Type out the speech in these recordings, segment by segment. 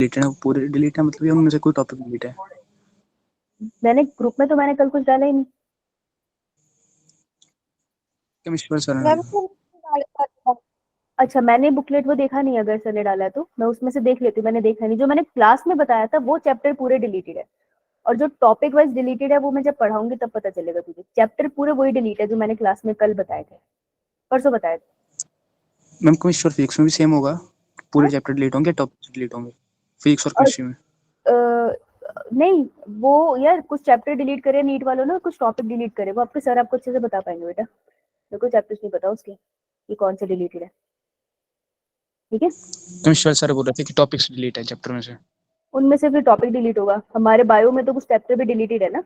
Delete है ना, पूरे डिलीट है मतलब ये उनमें से कोई टॉपिक डिलीट है? मैंने ग्रुप में तो मैंने कल कुछ डाला ही नहीं। केमिस्ट्री सर मैम अच्छा, मैंने बुकलेट वो देखा नहीं, अगर सर ने डाला है तो मैं उसमें से देख लेती हूँ। मैंने देखा नहीं, जो मैंने क्लास में बताया था वो चैप्टर पूरे डिलीटेड है, और जो टॉपिक वाइज डिलीटेड है वो मैं जब पढ़ाऊंगी तब पता चलेगा तुझे। चैप्टर पूरे वही डिलीट है जो मैंने क्लास में कल बताए थे, परसों बताए थे। मैम केमिस्ट्री और फिजिक्स में भी सेम होगा, पूरे हाँ? चैप्टर डिलीट होंगे, टॉपिक डिलीट होंगे फिजिक्स और केमिस्ट्री में? नहीं, वो यार कुछ चैप्टर डिलीट करे नीट वालों ने, कुछ टॉपिक डिलीट करे, वो आपके सर आपको अच्छे से बता पाएंगे बेटा। मेरे को चैप्टर्स नहीं पता उसके कि कौन से डिलीटेड है, ठीक है। केमिस्ट्री सर बोल रहे थे कि टॉपिक्स डिलीट है चैप्टर में से। उनमें से फिर टॉपिक डिलीट होगा। हमारे बायो में तो कुछ चैप्टर भी डिलीटेड है ना,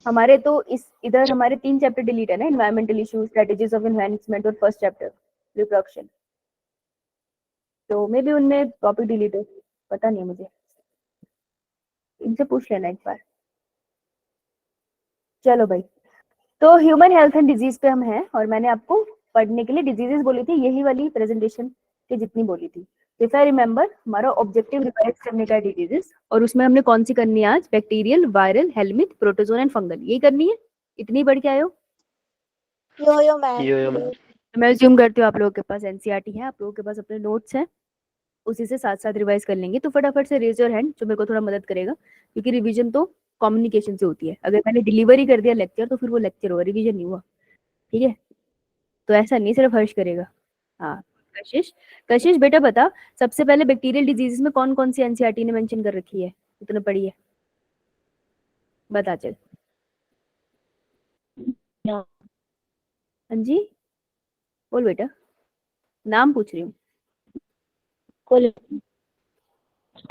हमारे तो इधर हमारे 3 चैप्टर डिलीट है ना, environmental issues, strategies of environment और फर्स्ट चैप्टर रिप्रोडक्शन। तो मे बी उनमें टॉपिक डिलीट है, पता नहीं मुझे, इनसे पूछ लेना एक बार। चलो भाई, तो ह्यूमन हेल्थ एंड डिजीज पे हम हैं, और मैंने आपको पढ़ने के लिए डिजीजेस बोली थी, यही वाली प्रेजेंटेशन की जितनी बोली थी। इफ आई रिमेम्बर, हमारा ऑब्जेक्टिव रिवाइज करने का डिजीजेस, और उसमें हमने कौन सी करनी है आज? Bacterial, viral, helminth, protozoan and fungal, यही करनी है। इतनी बढ़ के आए हो। यो मैम मैं अज्यूम करती हूँ आप लोगों के पास एनसीईआरटी है, आप लोगों के पास अपने नोट्स हैं, उसी से साथ साथ रिवाइज कर लेंगे। तो फटाफट से रेज योर हैंड जो मेरे को थोड़ा मदद करेगा, क्योंकि रिवीजन तो कम्युनिकेशन से होती है। अगर मैंने डिलीवरी कर दिया लेक्चर तो फिर वो लेक्चर हुआ, रिवीजन नहीं हुआ, ठीक है। तो ऐसा नहीं सिर्फ हर्ष करेगा। हाँ, कशिश, कशिश बेटा बता, सबसे पहले बैक्टीरियल डिजीजेस में कौन कौन सी एनसीईआरटी ने मेंशन कर रखी है, इतना पढ़ी है, बता चल। हाँ जी, बोल बेटा, नाम पूछ रही हूँ।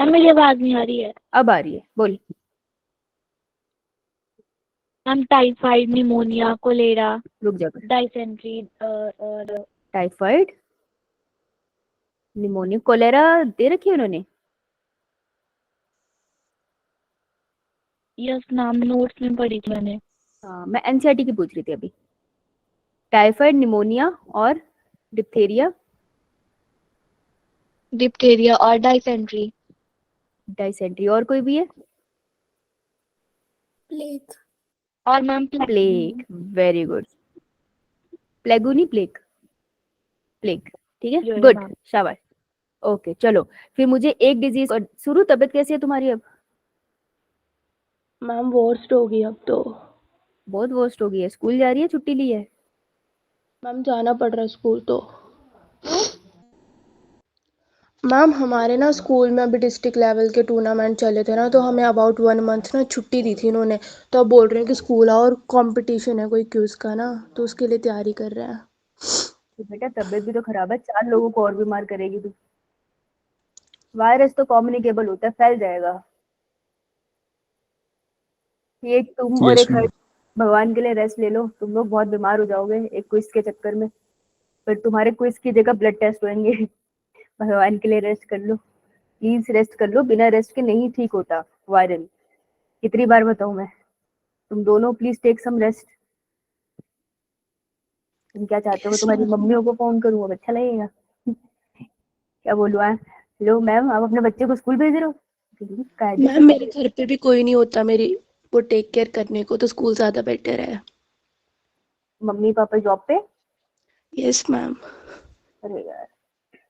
मेरी आवाज नहीं आ रही है। अब आ रही है, बोल। मैम टाइफाइड, निमोनिया, कोलेरा, रुक जा, डाइसेंट्री और टाइफाइड, निमोनिया, कोलेरा दे रखी है उन्होंने। यस मैम, नोट्स में पढ़ी थी मैंने। हाँ, मैं एनसीईआरटी की पूछ रही थी अभी। टाइफाइड, निमोनिया और डिप्थेरिया, डिप्थेरिया और डाइसेंट्री। डाइसेंट्री, और कोई भी है? प्लेग और मैम प्लेग, वेरी गुड। प्लेगू नहीं, प्लेग, प्लेग, ठीक है, गुड, शाबाश। ओके चलो, फिर मुझे एक डिजीज, और शुरू तबीयत कैसी है तुम्हारी अब? मैम वर्स्ट होगी अब तो। बहुत वर्स्ट हो गई है, स्कूल जा रही है, छुट्टी ली है? मैम जाना पड़ रहा है स्कूल तो। मैम हमारे ना स्कूल में अभी डिस्ट्रिक्ट लेवल के टूर्नामेंट चले थे ना, तो हमें अबाउट 1 मंथ ना छुट्टी दी थी इन्होंने। तो अब बोल रहे हैं कि स्कूल आओ, और कंपटीशन है कोई क्यूज का ना, तो उसके लिए तैयारी कर रहे हैं। तो बेटा तबीयत भी तो खराब है, 4 लोगों को और बीमार करेगी तू। वायरस तो कम्युनिकेबल होता है, फैल जाएगा। ये तुम और यस एक मैम। हर्ष, भगवान के लिए रेस्ट ले लो, तुम लोग बहुत बीमार हो जाओगे एक क्विज के चक्कर में। फिर तुम्हारे क्विज की जगह ब्लड टेस्ट होंगे। भगवान के लिए रेस्ट कर लो, प्लीज रेस्ट कर लो, बिना रेस्ट के नहीं ठीक होता वायरल। कितनी बार बताऊं मैं, तुम दोनों प्लीज टेक सम रेस्ट। तुम क्या चाहते हो, तुम्हारी मम्मियों को फोन करूँ, अब अच्छा लगेगा? क्या बोलूँ? हेलो मैम, आप अपने बच्चे को स्कूल भेज रहे हो? मैम मेरे घर पे भी कोई नहीं होता मेरी वो टेक केयर करने को, तो स्कूल ज़्यादा बेटर है। मम्मी पापा जॉब पे? Yes ma'am. अरे यार,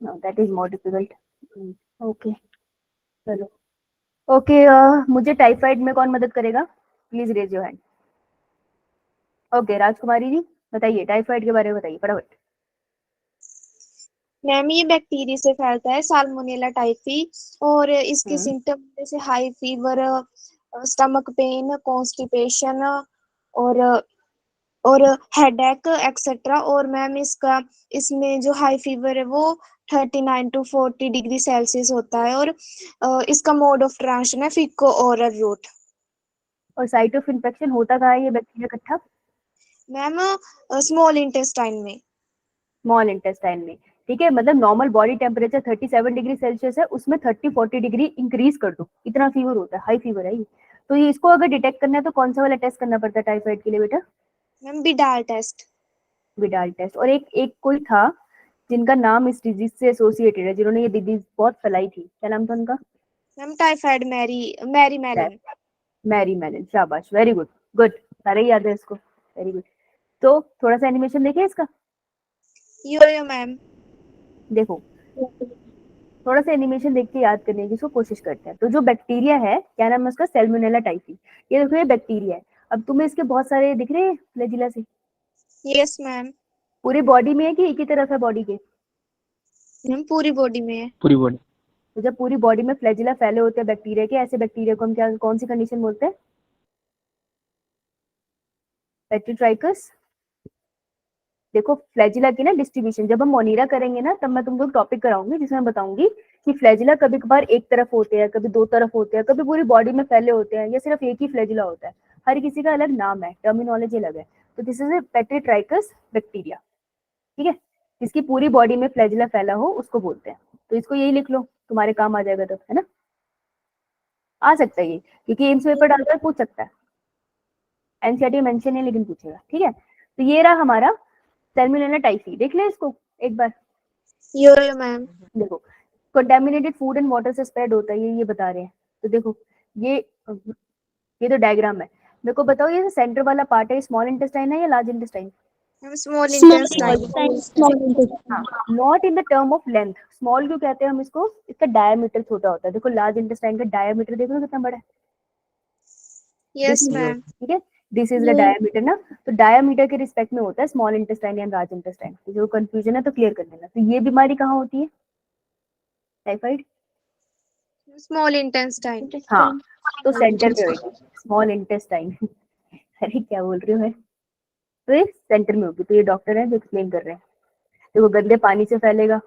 no that is more difficult. Okay चलो। ओके, मुझे टाइफाइड में कौन मदद करेगा? Please raise your hand. Okay, Rajkumari ji बताइए, टाइफाइड के बारे में बताइए फटाफट। मैम ये बैक्टीरिया से फैलता है, साल्मोनेला टाइफी, और इसके सिम्टम जैसे high fever, stomach pain, constipation और हेडेक एक्सेट्रा। और मैम इसमें जो हाई फीवर है वो 39 to 40 डिग्री सेल्सियस होता है, और इसका मोड ऑफ ट्रांसमिशन है फीको ओरल रूट। और साइट ऑफ इन्फेक्शन होता कहाँ है ये बैक्टीरिया इकट्ठा? मैम स्मॉल इंटेस्टाइन में। स्मॉल इंटेस्टाइन में, ठीक है। मतलब normal body temperature 37 degree Celsius है, उसमें 30-40 डिग्री इंक्रीज कर दो, इतना फीवर होता है, हाई फीवर है ये। तो ये इसको अगर डिटेक्ट करना है तो कौन सा वाला टेस्ट करना पड़ता है टाइफाइड के लिए बेटा? Ma'am Widal test. Widal test. और एक एक कोई था जिनका नाम इस डिजीज से एसोसिएटेड है, जिन्होंने ये डिजीज बहुत फैलाई थी, क्या नाम था उनका? Ma'am typhoid Mary Mallon. Mary Mallon, शाबाश, वेरी गुड, गुड, सारे ही याद है इसको, वेरी गुड। तो थोड़ा सा एनिमेशन देखिए इसका, यो मैम। देखो थोड़ा सा एनिमेशन देख के याद करने की इसको कोशिश करते हैं। तो जो बैक्टीरिया है, क्या नाम है उसका? Salmonella typhi. ये देखो, ये बैक्टीरिया है। अब तुम्हें इसके बहुत सारे दिख रहे हैं फ्लैजिला से? Yes ma'am. पूरी बॉडी में है कि एक ही तरफ है बॉडी के? मैम पूरी बॉडी में है। पूरी बॉडी। तो जब पूरी बॉडी में फ्लैजिला फैले होते हैं बैक्टीरिया के, ऐसे बैक्टीरिया को हम क्या, कौन सी कंडीशन बोलते हैं? पेट्रीट्राइकस। देखो फ्लैजिला की ना डिस्ट्रीब्यूशन जब हम मोनीरा करेंगे ना, तब मैं तुमको टॉपिक कराऊंगी जिसमें बताऊंगी कि फ्लैजिला कभी कभार एक तरफ होते हैं, कभी दो तरफ होते हैं, कभी पूरी बॉडी में फैले होते हैं, या सिर्फ एक ही फ्लैजिला होता है। हर किसी का अलग नाम है, टर्मिनोलॉजी अलग है। तो दिस इज ए पेट्रीट्राइकस बैक्टीरिया, ठीक है? जिसकी पूरी बॉडी में फ्लैजिला फैला हो उसको बोलते हैं। तो इसको यही लिख लो, तुम्हारे काम आ जाएगा तब, है ना? आ सकता है ये, क्योंकि एम्स पेपर डालकर पूछ सकता है, एनसीईआरटी मेंशन है लेकिन पूछेगा, ठीक है? तो ये रहा हमारा सैल्मोनेला टाइफी, देख ले इसको एक बार। यो मैम। देखो कंटेमिनेटेड फूड एंड वाटर से स्प्रेड होता है, ये बता रहे हैं। तो देखो ये तो डायग्राम है। मेरे को बताओ, ये सेंटर वाला पार्ट है, स्मॉल इंटेस्टाइन है या large intestine? Small intestine. Not in the term of length. Small क्यों कहते हैं हम इसको? इसका डायमीटर छोटा होता है। देखो लार्ज इंटेस्टाइन का डायमीटर देख लो कितना बड़ा है। Yes ma'am. ठीक है, दिस इज द डायमीटर ना। तो डायमीटर के रिस्पेक्ट में होता है स्मॉल इंटेस्टाइन या लार्ज इंटेस्टाइन। तो जो कंफ्यूजन है तो क्लियर कर देना। तो ये बीमारी कहाँ होती है टाइफाइड? Small intestine. हाँ, तो सेंटर पे होगी स्मॉल इंटेस्टाइन। अरे क्या बोल रही हूँ मैं? तो ये सेंटर में होगी। तो ये डॉक्टर है जो एक्सप्लेन कर रहे हैं। देखो गंदे पानी से फैलेगा,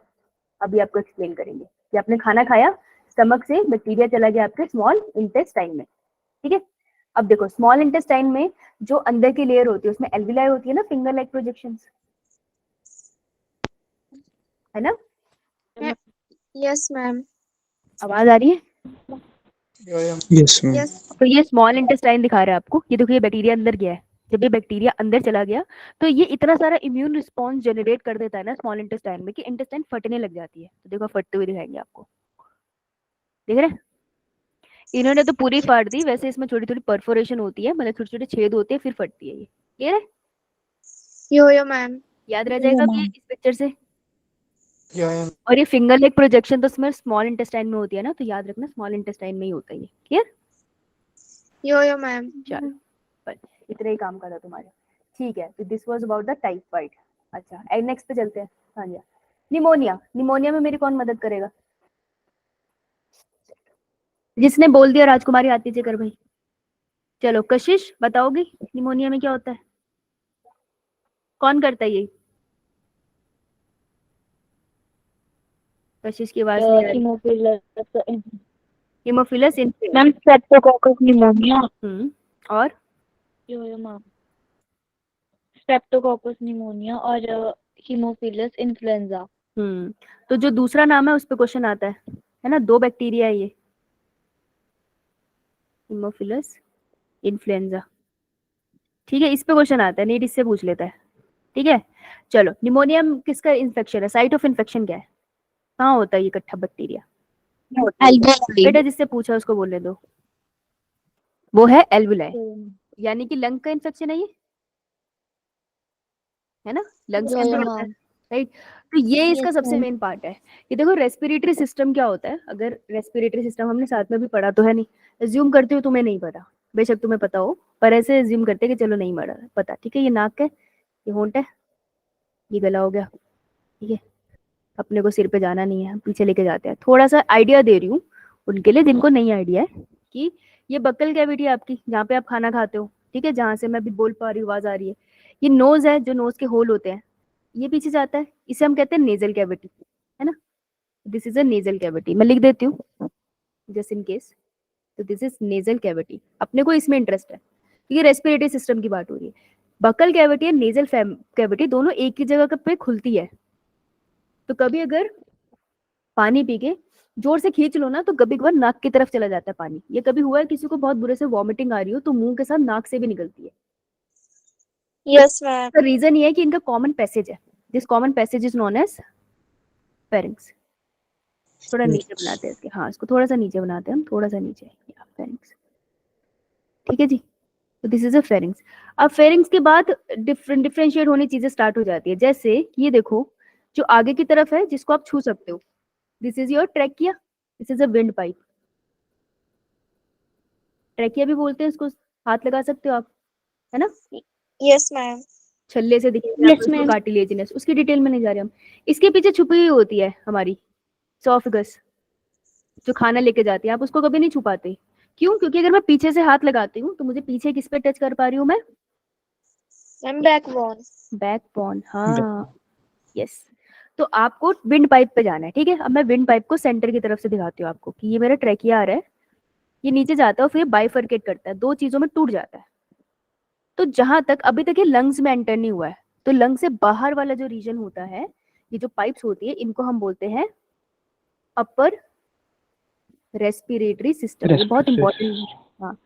अभी आपको एक्सप्लेन करेंगे कि आपने खाना खाया, स्टमक से बैक्टीरिया चला गया आपके स्मॉल इंटेस्टाइन में, ठीक है? अब देखो स्मॉल इंटेस्टाइन में जो अंदर की लेयर होती है उसमें एल्विलाई होती है ना, फिंगर लाइक प्रोजेक्शंस, है ना? Yes ma'am. आवाज आ रही है? Yes ma'am. यस। तो ये स्मॉल इंटेस्टाइन दिखा रहा है आपको। ये देखो ये बैक्टीरिया अंदर गया है। जब ये बैक्टीरिया अंदर चला गया तो ये इतना सारा इम्यून रिस्पॉन्स जनरेट कर देता है ना स्मॉल इंटेस्टाइन में कि इंटेस्टाइन फटने लग जाती है। तो देखो फटते हुए दिखाएंगे आपको, देख रहे हैं? इन्होंने तो पूरी फाड़ दी, वैसे इसमें छोटी छोटी परफोरेशन होती है, मतलब छोटे छोटे छेद होते हैं, फिर फटती है ये। क्लियर है? यो मैम। याद रह जाएगा कि इस पिक्चर से। या और ये फिंगर लेग प्रोजेक्शन तो इसमें स्मॉल इंटेस्टाइन में होती है ना, तो याद रखना स्मॉल इंटेस्टाइन में ही होता है ये। क्लियर? यो मैम। चलो बस इतना ही काम करा तुम्हारा, ठीक है? तो this was about the typhoid. अच्छा नेक्स्ट पे चलते हैं। हाँ जी, निमोनिया। निमोनिया में मेरी कौन मदद करेगा? जिसने बोल दिया राजकुमारी आती थी कर भाई। चलो कशिश बताओगी निमोनिया में क्या होता है? कौन करता है ये? कशिश की आवाज नहीं आ रही। Haemophilus influenza. Ma'am Streptococcus pneumonia. और यो मैम, स्ट्रेप्टोकोकस निमोनिया और हीमोफिलस इन्फ्लुएंजा। तो जो दूसरा नाम है उस पे क्वेश्चन आता है ना? दो बैक्टीरिया है ये, हीमोफिलस इन्फ्लुएंजा, ठीक है? इस पे क्वेश्चन आता है, नीट इससे पूछ लेता है, ठीक है? चलो निमोनिया किसका इन्फेक्शन है? साइट ऑफ इन्फेक्शन क्या है? कहाँ होता है ये इकट्ठा बैक्टीरिया? बेटा जिससे पूछा उसको बोलने दो। वो है एल्वुलाई, यानी कि लंग का इन्फेक्शन है ये, है ना? लंग्स के अंदर होता है, राइट? तो ये इसका सबसे मेन पार्ट है। ये देखो रेस्पिरेटरी सिस्टम क्या होता है, अगर रेस्पिरेटरी सिस्टम हमने साथ में भी पढ़ा तो है नहीं, एज्यूम करते हो तुम्हें नहीं पता, बेशक तुम्हें पता हो, पर ऐसे एज्यूम करते कि चलो नहीं पता, ठीक है? ये नाक है, ये होंठ है, ये गला हो गया, ठीक है? अपने को सिर पे जाना नहीं है, पीछे लेके जाते हैं। थोड़ा सा आइडिया दे रही हूँ उनके लिए जिनको नहीं आइडिया है, कि ये बक्कल कैविटी है आपकी, जहाँ पे आप खाना खाते हो, ठीक है? जहाँ से मैं भी बोल पा रही हूँ, आवाज आ रही है। ये नोज है, जो नोज के होल होते हैं, ये पीछे जाता है, इसे हम कहते हैं नेजल कैविटी, है ना? This is a nasal cavity. मैं लिख देती हूँ जस्ट इन केस। तो दिस इज नेजल कैविटी। अपने को इसमें इंटरेस्ट है क्योंकि रेस्पिरेटरी सिस्टम की बात हो रही है। बक्कल कैविटी और नेजल कैविटी दोनों एक ही जगह पे खुलती है। तो कभी अगर पानी पी के जोर से खींच लो ना, तो कभी कभार नाक की तरफ चला जाता है पानी। ये कभी हुआ है किसी को बहुत बुरे से वॉमिटिंग आ रही हो तो मुंह के साथ नाक से भी निकलती है? Yes ma'am. रीजन ये है कि इनका कॉमन पैसेज है। This common passage is known as pharynx. थोड़ा नीचे बनाते हैं इसके, हाँ इसको थोड़ा सा नीचे बनाते हैं हम, थोड़ा सा नीचे, फेरिंग्स। ठीक है जी, तो दिस इज अ फेरिंग्स। अब फेरिंग्स के बाद डिफरेंशिएट होने चीजें स्टार्ट हो जाती है, जैसे ये देखो जो आगे की तरफ है जिसको आप छू सकते हो, this is your trachea, this is a wind pipe. Trachea भी बोलते हैं इसको, हाथ लगा सकते हो आप, है ना। Yes ma'am. छल्ले से दिखेगा Yes, आपको, ma'am. कार्टिलेजिनस, उसकी डिटेल में नहीं जा रहे हम। इसके पीछे छुपी हुई होती है हमारी सोफिगस, जो खाना लेके जाती है, आप उसको कभी नहीं छुपाते। क्यों? क्योंकि अगर मैं पीछे से हाथ लगाती हूँ तो मुझे पीछे किस पे टच कर पा रही हूँ मैं? Ma'am backbone. बैकबोन, हाँ यस। तो आपको विंड पाइप पे जाना है, ठीक है। अब मैं विंड पाइप को सेंटर की तरफ से दिखाती हूँ आपको कि ये मेरा ट्रैकिया आ रहा है, ये नीचे जाता है और फिर बाइफरकेट करता है, दो चीजों में टूट जाता है। तो जहां तक अभी तक ये लंग्स में एंटर नहीं हुआ है, तो लंग से बाहर वाला जो रीजन होता है, ये जो पाइप्स होती है, इनको हम बोलते हैं अपर रेस्पिरेटरी सिस्टम। ये बहुत इंपॉर्टेंट है, हाँ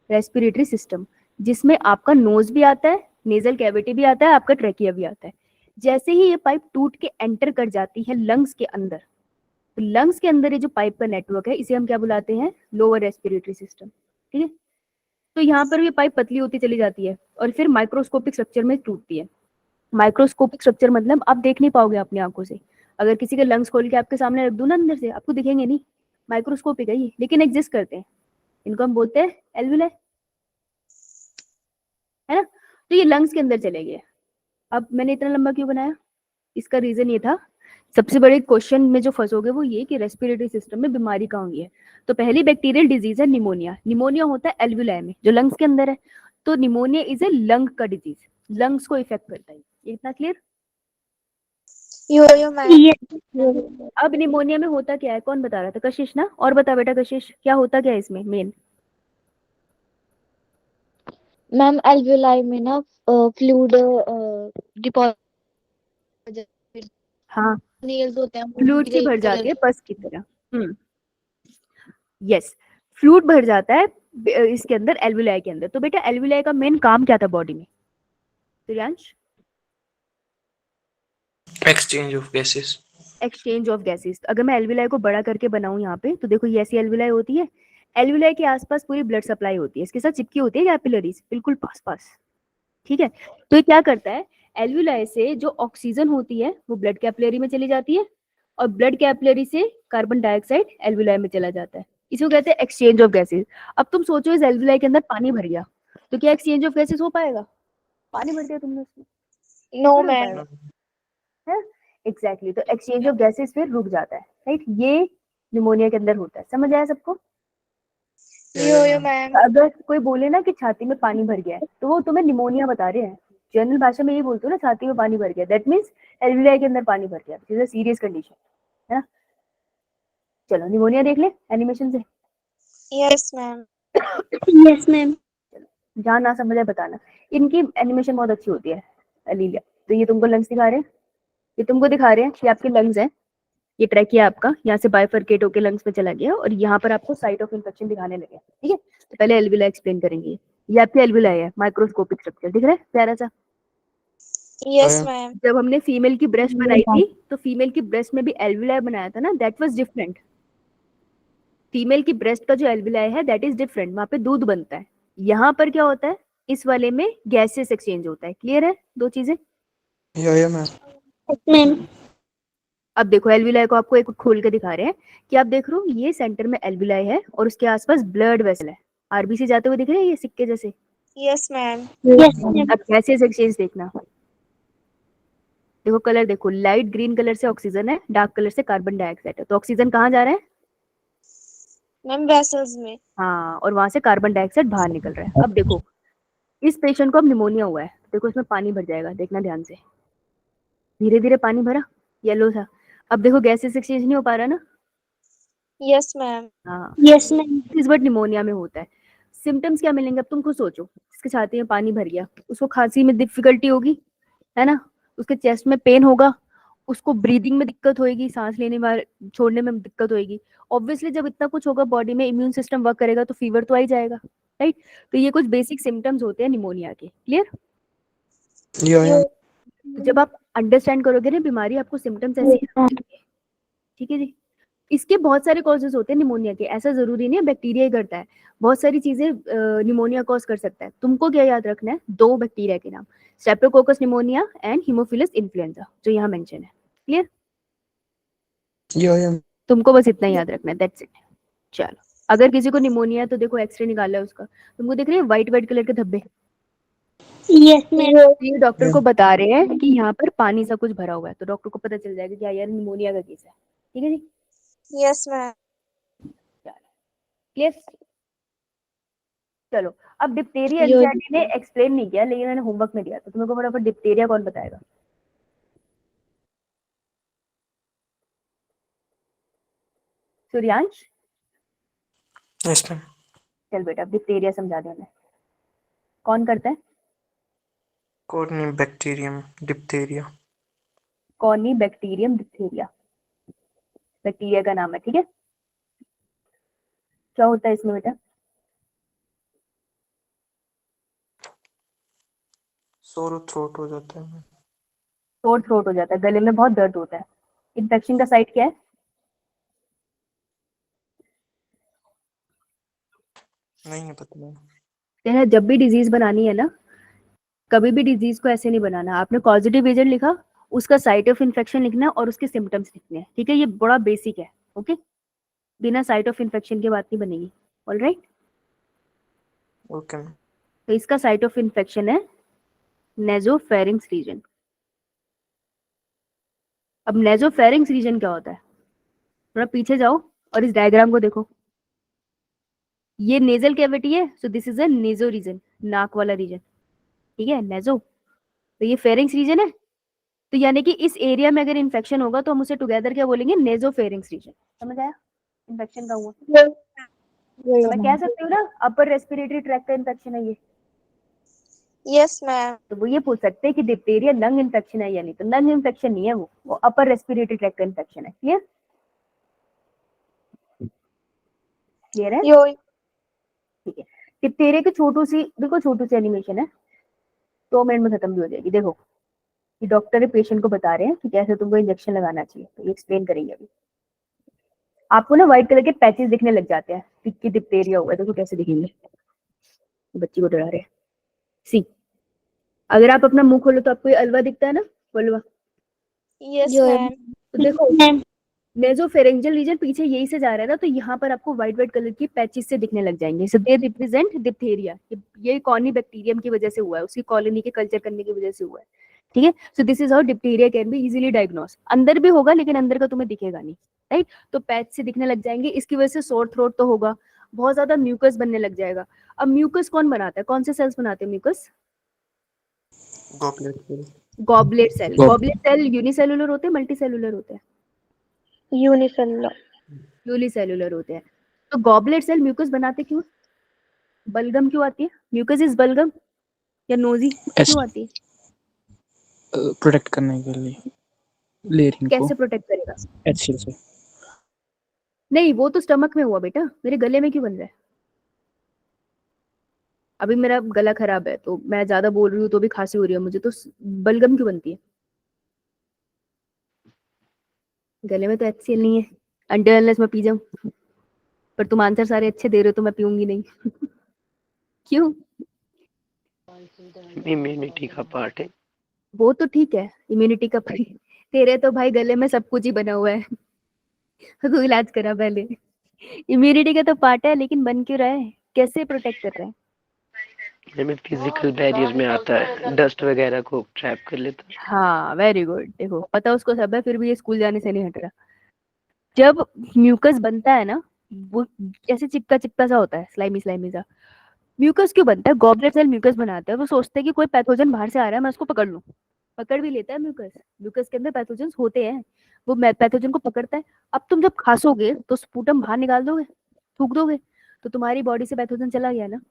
रेस्पिरेटरी सिस्टम, जिसमें आपका नोज भी आता है, नेजल कैविटी भी आता है, आपका ट्रैकिया भी आता है। जैसे ही ये पाइप टूट के एंटर कर जाती है लंग्स के अंदर, तो लंग्स के अंदर ये जो पाइप का नेटवर्क है, इसे हम क्या बुलाते हैं? Lower respiratory system. ठीक है, तो यहाँ पर ये पाइप पतली होती चली जाती है और फिर माइक्रोस्कोपिक स्ट्रक्चर में टूटती है। माइक्रोस्कोपिक स्ट्रक्चर मतलब आप देख नहीं पाओगे अपनी आंखों से। अगर किसी के लंग्स खोल के आपके सामने रख दूं ना, अंदर से आपको दिखेंगे नहीं, माइक्रोस्कोपिक है ये, लेकिन एग्जिस्ट करते हैं। इनको हम बोलते हैं एल्विलाई, है ना। तो ये लंग्स के अंदर चले गए। अब मैंने इतना लंबा क्यों बनाया? इसका रीजन ये था, सबसे बड़े क्वेश्चन में जो फंसोगे वो ये कि रेस्पिरेटरी सिस्टम में बीमारी कहाँ हुई है। तो पहली बैक्टीरियल डिजीज है निमोनिया। निमोनिया होता है एल्विलाई में, जो लंग्स के अंदर है। तो निमोनिया इज ए लंग का डिजीज, लंग्स को इफेक्ट करता है। ये इतना क्लियर? यो मैम। Yes. अब निमोनिया में होता क्या है, कौन बता रहा था? कशिश ना, और बता बेटा कशिश, क्या होता क्या है इसमें मेन? मैम एल्वेलाई में ना फ्लूइड डिपॉजिट, हाँ नेल्स होते हैं वो फ्लूइड सी ग्रे भर जाती है कलर पस की तरह। यस, फ्लूइड भर जाता है इसके अंदर, एल्विलाई के अंदर। तो बेटा एल्विलाई का मेन काम क्या था बॉडी में? Priyansh? Exchange of gases. Exchange of gases. अगर मैं एल्विलाई को बड़ा करके बनाऊं यहाँ पे, तो देखो ये ऐसी एल्विलाई होती है। एल्विलाई के आसपास पूरी ब्लड सप्लाई होती है, इसके साथ चिपकी होती है कैपिलरीज, बिल्कुल पास पास। ठीक है, तो ये क्या करता है, एल्विलाई से जो ऑक्सीजन होती है वो ब्लड कैपिलरी में चली जाती है, और ब्लड कैपिलरी से कार्बन डाइऑक्साइड एल्विलाई में चला जाता है। इसको कहते हैं एक्सचेंज ऑफ गैसेस। अब तुम सोचो इस एल्विलाई के अंदर पानी भर गया, तो क्या एक्सचेंज ऑफ गैसेस हो पाएगा? पानी भर दिया तुमने उसमें, नो नहीं हो मैम। पाएगा, है एग्जैक्टली। तो एक्सचेंज ऑफ गैसेस फिर रुक जाता है, राइट। ये निमोनिया के अंदर होता है। समझ आया सबको? यो मैम। अगर कोई बोले ना कि छाती में पानी भर गया है, तो वो तुम्हें निमोनिया बता रहे हैं। जनरल भाषा में ये बोलते हो ना, छाती में पानी भर गया, दैट मींस एल्विलाई के अंदर पानी भर गया, this is a serious condition, है ना। चलो निमोनिया देख ले एनिमेशन से। Yes ma'am. Yes ma'am. जहाँ ना समझ आए बताना। इनकी एनिमेशन बहुत अच्छी होती है अलीलिया। तो ये तुमको लंग्स दिखा रहे हैं, ये तुमको दिखा रहे हैं कि आपके लंग्स हैं, ये ट्रैकिया आपका यहाँ से बाइफरकेट होकर लंग्स में चला गया, और यहाँ पर आपको साइट ऑफ इन्फेक्शन दिखाने लगे। ठीक है, तो पहले एल्विलाई एक्सप्लेन करेंगे। ये आपकी एल्विलाई है, माइक्रोस्कोपिक स्ट्रक्चर दिख रहा है प्यारा सा। Yes ma'am. जब हमने फीमेल की ब्रेस्ट बनाई थी, तो फीमेल की ब्रेस्ट में भी एल्विलाई बनाया था ना, दैट वाज डिफरेंट। फीमेल की ब्रेस्ट का जो एल्विलाई है दैट इज डिफरेंट, वहां पे दूध बनता है। यहाँ पर क्या होता है, इस वाले में गैसेस एक्सचेंज होता है। क्लियर है दो चीजें? मैम। अब देखो एल्विलाई को आपको एक खोल के दिखा रहे हैं कि आप देख रहे हो ये सेंटर में एल्विलाई है और उसके आसपास ब्लड वेसल है, आरबीसी जाते हुए दिख रहे हैं ये सिक्के जैसे। Yes ma'am. Yes ma'am. अब गैसेस एक्सचेंज देखना, देखो कलर देखो, लाइट ग्रीन कलर से ऑक्सीजन है, डार्क कलर से कार्बन डाइऑक्साइड है। तो ऑक्सीजन कहाँ जा रहा है? मैम वेसल्स में। हाँ, और वहां से कार्बन डाइऑक्साइड बाहर निकल रहा है। अब देखो इस पेशेंट को अब निमोनिया हुआ है, देखो इसमें पानी भर जाएगा, देखना ध्यान से, धीरे धीरे पानी भरा, येलो था। अब देखो गैसेस एक्सचेंज नहीं हो पा रहा ना। Yes ma'am. हाँ यस मैम। इस बट निमोनिया में होता है। सिम्टम्स क्या मिलेंगे? अब तुम खुद सोचो, इसके छाती में पानी भर गया, उसको खांसी में डिफिकल्टी होगी, है ना, उसके चेस्ट में पेन होगा, उसको ब्रीदिंग में दिक्कत होगी, सांस लेने में छोड़ने में दिक्कत होगी। ऑब्वियसली जब इतना कुछ होगा बॉडी में, इम्यून सिस्टम वर्क करेगा तो फीवर तो आ ही जाएगा, राइट। तो ये कुछ बेसिक सिम्टम्स होते हैं निमोनिया के। क्लियर? तो जब आप अंडरस्टैंड करोगे ना बीमारी, आपको सिम्टम्स ऐसे ही समझेंगे। ठीक है जी। इसके बहुत सारे कॉजेज होते हैं निमोनिया के, ऐसा जरूरी नहीं है बैक्टीरिया ही करता है, बहुत सारी चीजें निमोनिया कॉज कर सकता है। तुमको क्या याद रखना है, 2 बैक्टीरिया के नाम, Streptococcus pneumonia and Haemophilus influenza, जो यहाँ मेंशन है। क्लियर? Yeah. तुमको बस इतना ही याद रखना है, दैट्स इट। चलो, अगर किसी को निमोनिया है तो देखो एक्सरे निकाला है उसका, तुमको दिख रहे हैं व्हाइट व्हाइट कलर के धब्बे, Yes, ma'am. ये डॉक्टर को बता रहे हैं कि यहाँ पर पानी सा कुछ भरा हुआ है, तो डॉक्टर को पता चल जाएगा कि यार निमोनिया का केस है। ठीक है जी, यस मैम। क्लियर? चलो, अब डिप्थेरिया यो- एनसीईआरटी ने एक्सप्लेन नहीं किया, लेकिन मैंने होमवर्क में दिया, तो तुम्हें को फटाफट डिप्थेरिया कौन बताएगा? सूर्यांश? Yes, ma'am. चल बेटा, डिप्थेरिया समझा दे हमें, कौन करता है? Corynebacterium diphtheria. Corny bacterium diphtheria, bacteria का नाम है। ठीक है, क्या होता है इसमें बेटा? Sore throat हो जाता है ma'am. सोर थ्रोट हो जाता है, गले में बहुत दर्द होता है। इन्फेक्शन का साइट क्या है? नहीं है पता मैम. देखना, जब भी डिजीज बनानी है ना, कभी भी डिजीज को ऐसे नहीं बनाना। आपने कॉजेटिव एजेंट लिखा, उसका साइट ऑफ इन्फेक्शन लिखना है और उसके सिम्टम्स लिखने हैं। ठीक है, ये बड़ा बेसिक है। ओके, बिना साइट ऑफ इन्फेक्शन के बात नहीं बनेगी। Alright, Okay ma'am. तो इसका साइट ऑफ इन्फेक्शन है नेजोफेरिंग्स रीजन। अब नेजोफेरिंग्स रीजन क्या होता है? थोड़ा पीछे जाओ और इस डायग्राम को देखो, ये नेजल कैविटी है, so this is a naso region, नाक वाला रीजन। ठीक है, नेजो, तो ये फेरिंग्स रीजन है, तो यानी कि इस एरिया में अगर इन्फेक्शन होगा तो हम उसे टुगेदर क्या बोलेंगे? Nasopharynx region. समझ आया? इन्फेक्शन का हुआ, तो मैं कह सकती हूँ ना अपर रेस्पिरेटरी ट्रैक्ट का इन्फेक्शन है ये। Yes ma'am. तो वो ये पूछ सकते हैं कि डिप्थेरिया लंग इन्फेक्शन है या नहीं, तो लंग इन्फेक्शन नहीं है, वो अपर रेस्पिरेटरी ट्रैक्ट का इन्फेक्शन है। क्लियर? क्लियर है? यो ठीक है, डिप्थेरिया की छोटू सी, बिल्कुल छोटू सी एनिमेशन है, 2 मिनट में खत्म भी हो जाएगी। देखो, ये डॉक्टर पेशेंट को बता रहे हैं कि कैसे तुमको इंजेक्शन लगाना चाहिए, तो ये एक्सप्लेन करेंगे अभी। आपको ना व्हाइट कलर के पैचेस दिखने लग जाते हैं कि डिप्थेरिया हुआ है, देखो कैसे दिखेंगे। बच्ची को डरा रहे हैं। सी, अगर आप अपना मुंह खोलो तो आपको ये अलवा दिखता है ना, वल्वा। यस यो- मैम। तो देखो, Ma'am. नेजोफेरेंजियल रीजन पीछे यही से जा रहा है ना, तो यहाँ पर आपको व्हाइट व्हाइट कलर की पैचेस से दिखने लग जाएंगे, सो दे रिप्रेजेंट डिप्थेरिया। ये कॉर्नी बैक्टीरियम की वजह से हुआ है, उसकी कॉलोनी के कल्चर करने की वजह से हुआ है। ठीक है, so this is how diphtheria can be easily diagnose. अंदर भी होगा लेकिन अंदर का तुम्हें दिखेगा नहीं, राइट? तो पैच से दिखने लग जाएंगे, इसकी वजह से सोर थ्रोट तो होगा, बहुत ज्यादा म्यूकस बनने लग जाएगा। अब म्यूकस कौन बनाता है, कौन से सेल्स बनाते हैं mucus? Goblet cell. Goblet cell. Gob- goblet cell unicellular होते हैं, मल्टी सेलुलर होते हैं? Unicellular. यूनिसेलुलर होते हैं। तो गॉबलेट सेल म्यूकस बनाते क्यों? बलगम क्यों आती है? म्यूकस इज बलगम या नोजी क्यों आती है? प्रोटेक्ट करने के लिए लेयरिंग को कैसे प्रोटेक्ट करेगा? HCl से। नहीं, वो तो स्टमक में हुआ बेटा, मेरे गले में क्यों बन रहा है? अभी मेरा गला खराब है तो मैं ज्यादा बोल रही हूँ तो भी खांसी हो रही है मुझे, तो बलगम क्यों बनती है? गले में तो HCl नहीं है, अनटिल अनलेस मैं पी जाऊं। पर तुम आंसर सारे अच्छे दे रहे हो तो मैं पीऊंगी नहीं। क्यों? इम्यूनिटी का पार्ट है। वो तो ठीक है, इम्यूनिटी का तेरे तो भाई गले में सब कुछ ही बना हुआ है। तू इलाज करा पहले। इम्यूनिटी का तो पार्ट है, लेकिन बन क्यों रहा है? कैसे प्रोटेक्ट कर रहा है? में फिजिकल बैरियर में आता है, डस्ट वगैरह को ट्रैप कर लेता है। हाँ, वेरी गुड। देखो, पता उसको सब है, फिर भी ये स्कूल जाने से नहीं हट रहा। जब म्यूकस बनता है ना, वो ऐसे चिपका चिपका सा होता है, स्लाइमी स्लाइमी सा। म्यूकस क्यों बनता है? गॉबलेट सेल म्यूकस बनाता है, वो सोचते हैं कि कोई पैथोजन बाहर से आ रहा है, मैं उसको पकड़ लूं। पकड़ भी लेता है म्यूकस, म्यूकस के अंदर पैथोजन होते हैं, वो पैथोजन को पकड़ता है। अब तुम जब खांसोगे तो स्पूटम बाहर निकाल दोगे, थूक दोगे, तो तुम्हारी बॉडी से पैथोजन चला गया ना।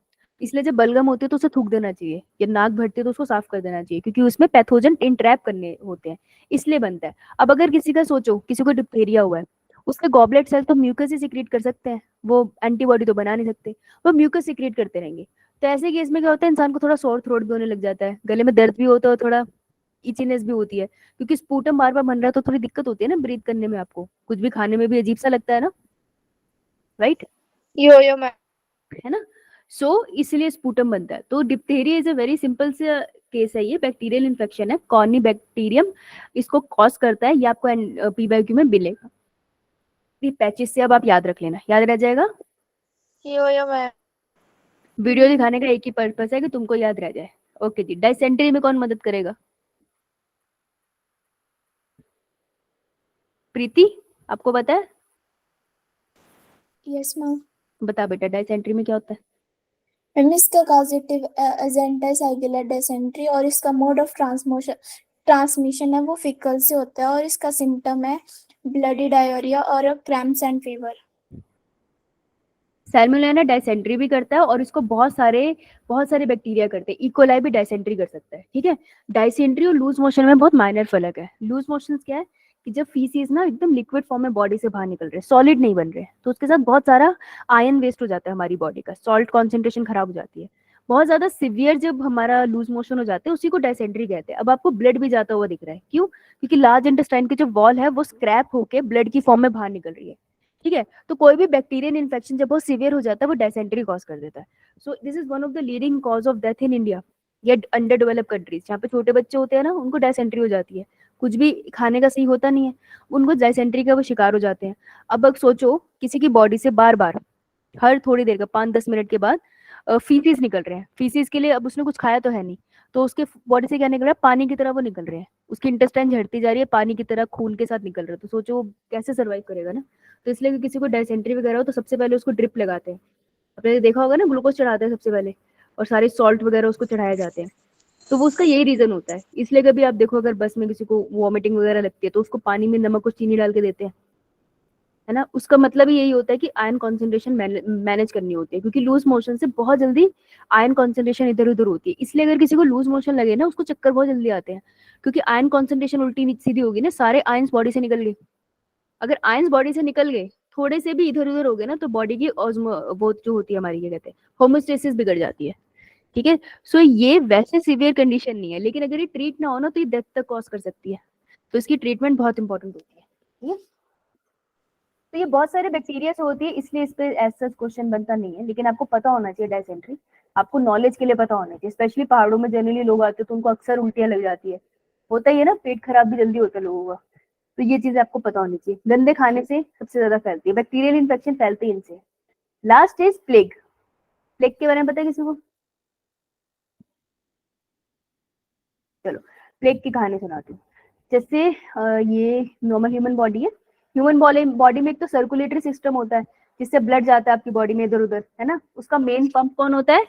इसलिए जब बलगम होती है तो उसे थूक देना चाहिए, या नाक भरती है तो उसको साफ कर देना चाहिए, क्योंकि उसमें पैथोजन इंट्रैप करने होते हैं, इसलिए बनता है। अब अगर किसी का सोचो, किसी को डिप्थेरिया हुआ है, उसके गॉबलेट सेल तो म्यूकस ही सिक्रीट कर सकते हैं, वो एंटीबॉडी तो बना नहीं सकते, वो म्यूकस सिक्रीट करते रहेंगे। तो ऐसे केस में क्या होता है, इंसान को थोड़ा सोर थ्रोट भी होने लग जाता है, गले में दर्द भी होता है थोड़ा, इचीनेस भी होती है, क्योंकि स्पूटम बार बार बन रहा है तो थोड़ी दिक्कत होती है ना ब्रीथ करने में, आपको कुछ भी खाने में भी अजीब सा लगता है ना, राइट? यो मैम। है ना? सो इसलिए स्पूटम बनता है। तो diphtheria is a very simple सा केस है, ये बैक्टीरियल इन्फेक्शन है, कॉर्नी बैक्टीरियम इसको कॉज करता है, ये आपको पीवाईक्यू में मिलेगा। ये पैचेस से अब आप याद रख लेना, याद रह जाएगा। यो मैम। वीडियो दिखाने का एक ही पर्पस है कि तुमको याद रह जाए। ओके जी, डायसेंट्री में कौन मदद करेगा? प्रीति, आपको पता है? Yes ma'am. बता बेटा, डायसेंट्री में क्या होता है? मैम इसका कॉजेटिव एजेंट है साइक्लिक डायसेंट्री, और इसका मोड ऑफ ट्रांसमिशन है वो फीकल से होता है, और इसका सिम्टम है ब्लडी डायरिया और cramps and fever. Salmonella dysentery भी करता है, और इसको बहुत सारे बैक्टीरिया करते हैं। इकोलाई भी डायसेंट्री कर सकता है, ठीक है। डायसेंट्री और लूज मोशन में बहुत माइनर फर्क है। लूज मोशन क्या है कि जब फीसिस ना एकदम लिक्विड फॉर्म में बॉडी से बाहर निकल रहे हैं, सॉलिड नहीं बन रहे, तो उसके साथ बहुत सारा आयन वेस्ट हो जाता है हमारी बॉडी का, सॉल्ट कॉन्सेंट्रेशन खराब हो जाती है। बहुत ज्यादा सिवियर जब हमारा लूज मोशन हो जाते हैं उसी को डायसेंट्री कहते हैं। अब आपको ब्लड भी जाता हुआ दिख रहा है, क्यों? क्योंकि लार्ज इंटेस्टाइन की जो वॉल है वो स्क्रैप होके ब्लड की फॉर्म में बाहर निकल रही है, ठीक है। तो कोई भी बैक्टीरियल इन्फेक्शन जब बहुत सीवियर हो जाता है वो डायसेंट्री कॉज कर देता है। So this is one of the leading cause of death in India या अंडर डेवलप कंट्रीज, जहाँ पे छोटे बच्चे होते हैं ना, उनको डायसेंट्री हो जाती है, कुछ भी खाने का सही होता नहीं है, उनको डायसेंट्री का वो शिकार हो जाते हैं। अब सोचो किसी की बॉडी से बार बार हर थोड़ी देर का 5-10 मिनट के बाद फीसिस निकल रहे हैं। फीसिस के लिए अब उसने कुछ खाया तो है नहीं, तो उसके बॉडी से क्या निकल रहा है? पानी की तरह वो निकल रहे हैं, उसकी इंटेस्टाइन झड़ती जा रही है, पानी की तरह खून के साथ निकल रहा है। तो सोचो वो कैसे सर्वाइव करेगा ना। तो इसलिए किसी को डायसेंट्री वगैरह हो तो सबसे पहले उसको ड्रिप लगाते हैं। आपने देखा होगा ना, ग्लूकोज चढ़ाते हैं सबसे पहले, और सारे सॉल्ट वगैरह उसको चढ़ाए जाते हैं। तो वो उसका यही रीजन होता है। इसलिए कभी आप देखो अगर बस में किसी को वॉमिटिंग वगैरह लगती है तो उसको पानी में नमक और चीनी डाल के देते हैं, है ना। उसका मतलब ही यही होता है कि आयन कॉन्सेंट्रेशन मैनेज करनी होती है, क्योंकि लूज मोशन से बहुत जल्दी आयन कॉन्सेंट्रेशन इधर उधर होती है। इसलिए अगर किसी को लूज मोशन लगे ना, उसको चक्कर बहुत जल्दी आते हैं, क्योंकि आयन कॉन्सेंट्रेशन उल्टी सीधी होगी ना, सारे आयन्स बॉडी से निकल गए। अगर आयन्स बॉडी से निकल गए, थोड़े से भी इधर उधर हो गए ना, तो बॉडी की वो जो होती है हमारी, क्या कहते हैं, होमोस्टेसिस बिगड़ जाती है, ठीक है। सो ये वैसे सीवियर कंडीशन नहीं है, लेकिन अगर ये ट्रीट ना हो ना तो ये डेथ तक कॉज कर सकती है। तो इसकी ट्रीटमेंट बहुत इंपॉर्टेंट होती है, ठीक है। तो ये बहुत सारे बैक्टीरिया से होती है, इसलिए इस पे ऐसा क्वेश्चन बनता नहीं है, लेकिन आपको पता होना चाहिए डायसेंट्री, आपको नॉलेज के लिए पता होना चाहिए। स्पेशली पहाड़ों में जनरली लोग आते हैं तो उनको अक्सर उल्टियां लग जाती है, होता ही है ना, पेट खराब भी जल्दी होता है लोगों का। तो ये चीज आपको पता होनी चाहिए। गंदे खाने से सबसे ज्यादा फैलती है, बैक्टीरियल इन्फेक्शन फैलते हैं इनसे। Last is plague. प्लेग के बारे में पता है किसी को? चलो प्लेग की कहानी सुनाती हूँ। जैसे ये नॉर्मल ह्यूमन बॉडी है, ह्यूमन बॉडी में एक तो सर्कुलेटरी सिस्टम होता है जिससे ब्लड जाता है आपकी बॉडी में इधर उधर, है ना। उसका मेन पंप कौन होता है?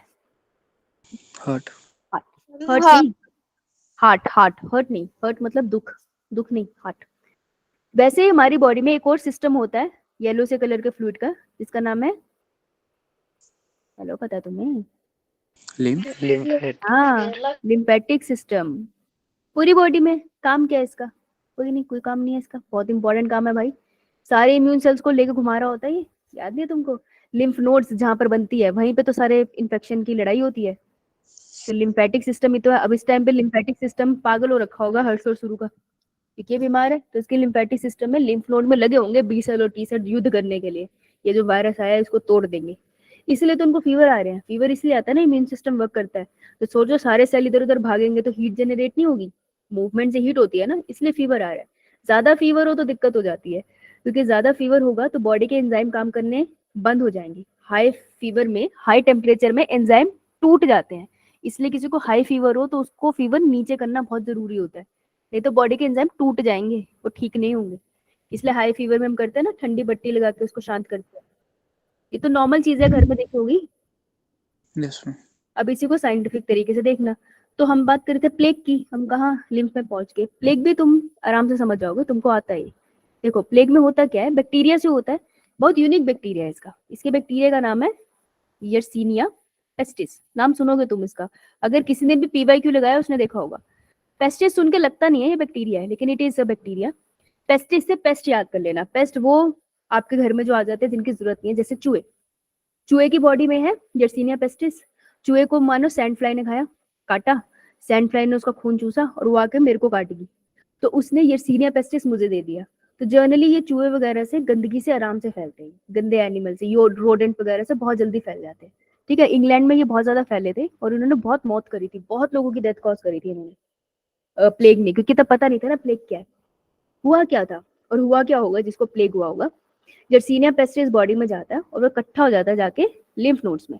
हर्ट। हर्ट नहीं, हर्ट नहीं, हर्ट मतलब दुख, दुख नहीं, हार्ट। वैसे ही हमारी बॉडी में एक और सिस्टम होता है येलो से कलर के फ्लूइड का, जिसका नाम है, हेलो पता है तुम्हें? हाँ, लिम्फेटिक सिस्टम। पूरी बॉडी में काम क्या है इसका? कोई नहीं, कोई काम नहीं है इसका, बहुत इंपॉर्टेंट काम है भाई। सारे इम्यून सेल्स को लेकर घुमा रहा होता है ये, याद नहीं है तुमको? लिम्फ नोड्स जहाँ पर बनती है वहीं पे तो सारे इन्फेक्शन की लड़ाई होती है। तो लिम्फेटिक सिस्टम ही तो है। अब इस टाइम पे लिम्फेटिक सिस्टम पागल हो रखा होगा हर्ष और शुरू का, ये बीमार है तो इसके लिम्फेटिक सिस्टम में लिम्फ नोड में लगे होंगे बी सेल और टी सेल युद्ध करने के लिए, ये जो वायरस आया है इसको तोड़ देंगे। इसलिए तो उनको फीवर आ रहे हैं। फीवर इसलिए आता है ना, इम्यून सिस्टम वर्क करता है। तो सोचो सारे सेल इधर उधर भागेंगे तो हीट जनरेट नहीं होगी, मूवमेंट से हीट होती है ना, इसलिए फीवर आ रहा है। ज्यादा फीवर हो तो दिक्कत हो जाती है, क्योंकि ज्यादा फीवर होगा तो बॉडी के एंजाइम काम करने बंद हो जाएंगे। हाई फीवर में, हाई टेम्परेचर में एंजाइम टूट जाते हैं, इसलिए किसी को हाई फीवर हो तो उसको फीवर नीचे करना बहुत जरूरी होता है, नहीं तो बॉडी के एंजाइम टूट जाएंगे, वो ठीक नहीं होंगे। इसलिए हाई फीवर में हम करते हैं ना, ठंडी पट्टी लगा के उसको शांत करते हैं। ये तो नॉर्मल चीज है, घर में देखी होगी। Yes ma'am. अब इसी को साइंटिफिक तरीके से देखना। तो हम बात कर रहे थे प्लेग की, हम कहाँ लिम्फ में पहुंच गए। प्लेग भी तुम आराम से समझ जाओगे, तुमको आता है। देखो प्लेग में होता क्या है, बैक्टीरिया से होता है, बहुत यूनिक बैक्टीरिया है इसका। इसके बैक्टीरिया का नाम है यर्सीनिया पेस्टिस। नाम सुनोगे तुम इसका, अगर किसी ने भी पीवाईक्यू लगाया उसने देखा होगा। पेस्टिस सुन के लगता नहीं है ये बैक्टीरिया है, लेकिन it is a bacteria. Pestis से पेस्ट याद कर लेना। पेस्ट वो आपके घर में जो आ जाते हैं जिनकी जरूरत नहीं है, जैसे चूहे। चूहे की बॉडी में है यर्सीनिया पेस्टिस। चूहे को मानो सैंड फ्लाई ने खाया, काटा, सैंड फ्लाई ने उसका खून चूसा और वो आके मेरे को काट गई, तो उसने यर्सीनिया पेस्टिस मुझे दे दिया। तो जनरली ये चूहे वगैरह से गंदगी से आराम से फैलते हैं, गंदे एनिमल से, यो रोडेंट वगैरह से बहुत जल्दी फैल जाते हैं। ठीक है, इंग्लैंड में ये बहुत ज्यादा फैले थे और उन्होंने बहुत मौत करी थी, बहुत लोगों की डेथ कॉज करी थी इन्होंने, प्लेग ने, क्योंकि तब पता नहीं था ना प्लेग क्या है। हुआ क्या था और हुआ क्या होगा जिसको प्लेग हुआ होगा, जर्सीनिया पेस्टिस बॉडी में जाता है और वो इकट्ठा हो जाता है जाके लिम्फ नोड्स में।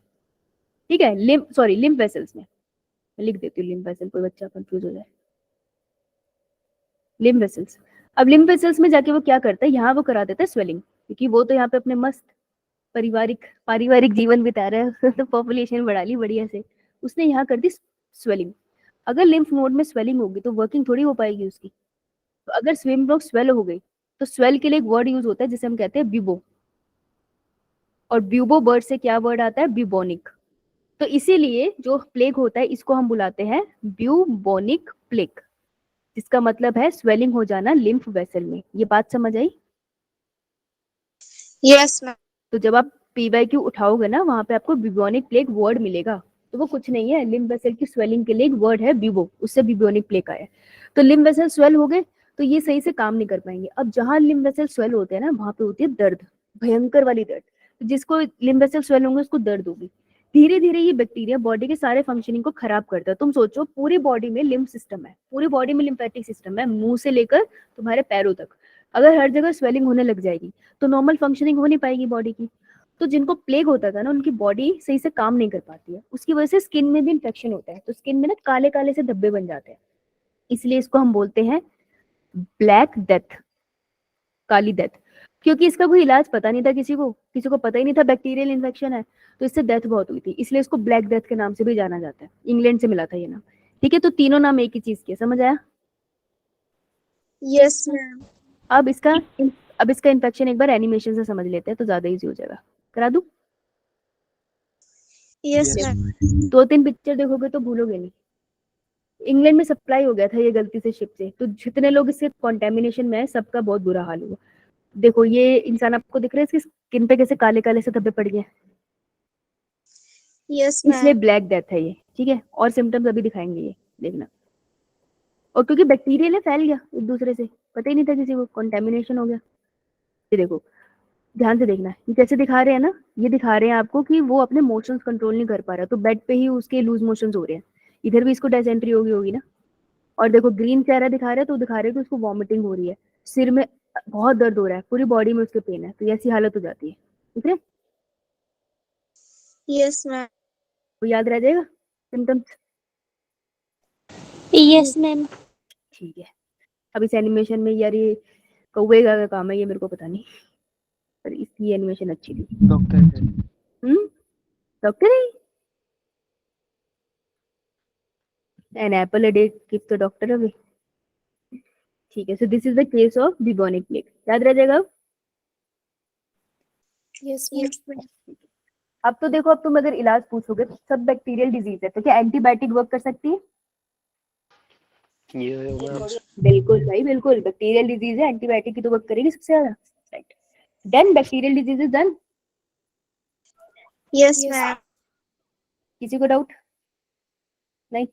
ठीक है, लिम्फ वेसल्स में। मैं लिख देती हूँ लिम्फ वेसल, कोई बच्चा कंफ्यूज हो जाए। लिम्फ वेसल्स, अब लिम्फ वेसल्स में जाके वो क्या करता है, यहाँ वो करा देता है स्वेलिंग, क्योंकि वो तो यहाँ पे अपने मस्त पारिवारिक जीवन बिता रहा है तो पॉपुलेशन बढ़ा ली बढ़िया से, उसने यहाँ कर दी स्वेलिंग। अगर लिम्फ नोड में स्वेलिंग होगी तो वर्किंग थोड़ी हो पाएगी उसकी। तो अगर स्विम ब्लॉक स्वेल हो गई तो स्वेल के लिए एक वर्ड यूज होता है जिसे हम कहते हैं ब्यूबो, और ब्यूबो वर्ड से क्या वर्ड आता है, ब्यूबोनिक। तो इसीलिए जो प्लेग होता है इसको हम बुलाते हैं ब्यूबोनिक प्लेग, जिसका मतलब है स्वेलिंग हो जाना लिम्फ वेसल में। ये बात समझ आई? Yes ma'am. तो जब आप PYQ उठाओगे ना, वहां पे आपको ब्यूबोनिक प्लेग वर्ड मिलेगा, तो वो कुछ नहीं है, लिम्फ वेसल की स्वेलिंग के लिए एक वर्ड है ब्यूबो, उससे ब्यूबोनिक प्लेग आया है। तो लिम्फ वेसल स्वेल हो गए तो ये सही से काम नहीं कर पाएंगे। अब जहां लिम्फ वेसल स्वेल होते हैं ना, वहां पे होती है दर्द, भयंकर वाली दर्द। तो जिसको लिम्फ वेसल स्वेल होंगे उसको दर्द होगी। धीरे धीरे ये बैक्टीरिया बॉडी के सारे फंक्शनिंग को खराब करता है। तुम सोचो, पूरी बॉडी में लिम्फ सिस्टम है, पूरी बॉडी में लिम्फेटिक सिस्टम है, मुंह से लेकर तुम्हारे पैरों तक। अगर हर जगह स्वेलिंग होने लग जाएगी तो नॉर्मल फंक्शनिंग हो नहीं पाएगी बॉडी की। तो जिनको प्लेग होता था ना, उनकी बॉडी सही से काम नहीं कर पाती है, उसकी वजह से स्किन में भी इन्फेक्शन होता है, तो स्किन में ना काले काले से धब्बे बन जाते हैं। इसलिए इसको हम बोलते हैं ब्लैक डेथ, काली डेथ, क्योंकि इसका कोई इलाज पता नहीं था किसी को पता ही नहीं था बैक्टीरियल इन्फेक्शन है, तो इससे डेथ बहुत हुई थी, इसलिए इसको ब्लैक डेथ के नाम से भी जाना जाता है। इंग्लैंड से मिला था ये नाम। ठीक है, तो तीनों नाम एक ही चीज के, समझ आया? Yes ma'am. अब इसका इन्फेक्शन एक बार एनिमेशन से समझ लेते हैं तो ज्यादा इजी हो जाएगा। करा दूं? Yes ma'am. 2-3 पिक्चर देखोगे तो भूलोगे नहीं। इंग्लैंड में सप्लाई हो गया था ये गलती से शिप से, तो जितने लोग इससे कॉन्टेमिनेशन में है सबका बहुत बुरा हाल हुआ। देखो ये इंसान आपको दिख रहा है, इसकी स्किन पे कैसे काले काले से धब्बे पड़ गए, यस इसलिए मैम। ब्लैक डेथ है ये। ठीक है, और सिम्टम्स अभी दिखाएंगे ये, देखना। और क्योंकि बैक्टीरियल फैल गया एक दूसरे से, पता ही नहीं था किसी को, कॉन्टेमिनेशन हो गया। ये देखो, ध्यान से देखना, ये कैसे दिखा रहे हैं ना, ये दिखा रहे हैं आपको कि वो अपने मोशंस कंट्रोल नहीं कर पा रहा, तो बेड पे ही उसके लूज मोशंस हो रहे हैं। इधर भी इसको डायसेंट्री होगी ना। और देखो ग्रीन चेहरा दिखा रहे हैं, तो दिखा रहे हैं कि उसको वॉमिटिंग हो रही है, सिर में बहुत दर्द हो रहा है, पूरी बॉडी में उसके पेन है, तो ऐसी हालत हो जाती है। ठीक है, यस मैम। वो याद रह जाएगा सिम्टम्स? Yes ma'am. ठीक है, अब इस एनिमेशन में यार ये कौवे का काम है, ये मेरे को पता नहीं, पर इसकी एनिमेशन अच्छी थी। डॉक्टर डॉक्टर है, an apple a day keeps the doctor away। ठीक है, so this is the case of bubonic plague, याद रह जाएगा अब? Yes yes ma'am. अब तो देखो, अब तुम अगर इलाज पूछोगे तो सब बैक्टीरियल डिजीज है, तो क्या एंटीबायोटिक वर्क कर सकती है? ये मैम बिल्कुल भाई बिल्कुल, बैक्टीरियल डिजीज है, एंटीबायोटिक की तो वर्क करेगी सबसे ज्यादा। Right, then bacterial disease is done. Yes Yes. Ma'am. किसी को डाउट नहीं?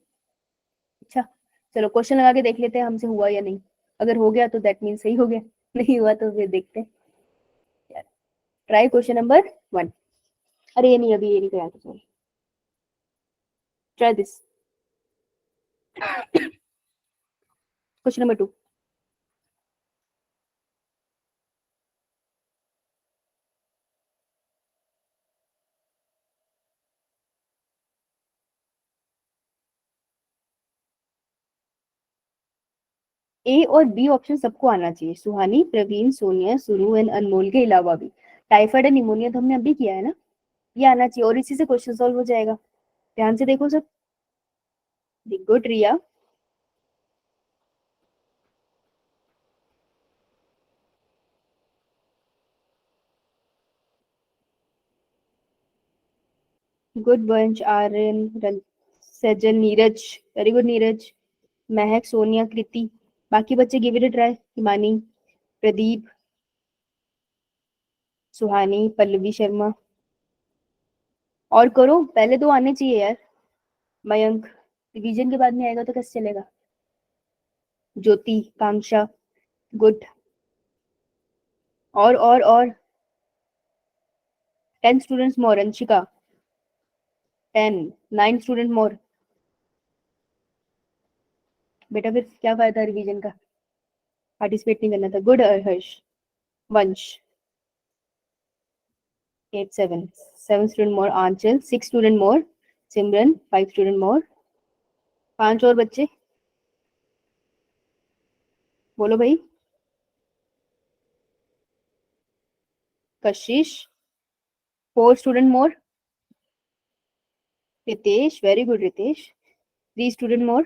अच्छा, चलो क्वेश्चन लगा के देख लेते हैं हमसे हुआ या नहीं। अगर हो गया तो दैट मीन सही हो गया, नहीं हुआ तो फिर देखते हैं। Try question number 1। अरे ये नहीं, अभी ये नहीं कराया था, sorry. Try this question number 2। ए और बी ऑप्शन सबको आना चाहिए, सुहानी, प्रवीण, सोनिया, सुरु एंड अनमोल के अलावा भी। टाइफाइड एंड निमोनिया तो हमने अभी किया है ना, ये आना चाहिए, और इसी से क्वेश्चन सॉल्व हो जाएगा। ध्यान से देखो सब। Good Riya, good bunch, Aryan, Sajal, Neeraj, very good Neeraj, Mahak, Sonia, Kriti. बाकी बच्चे give it a try, Himani, Pradeep, Suhani, Pallavi Sharma. और करो, पहले तो आने चाहिए यार। मयंक, रिवीजन के बाद में आएगा तो कैसे चलेगा? ज्योति, कांक्षा, गुड। और 10 स्टूडेंट्स मोर, अंशिका 10, 9 स्टूडेंट मोर। बेटा फिर क्या फायदा रिवीजन का, पार्टिसिपेट नहीं करना था। गुड हर्ष, Vansh 8, 7 student more, Anchal 6 student more, Simran 5 student more. 5 और बच्चे बोलो भाई। Kashish 4 student more, Ritesh very good Ritesh 3 student more,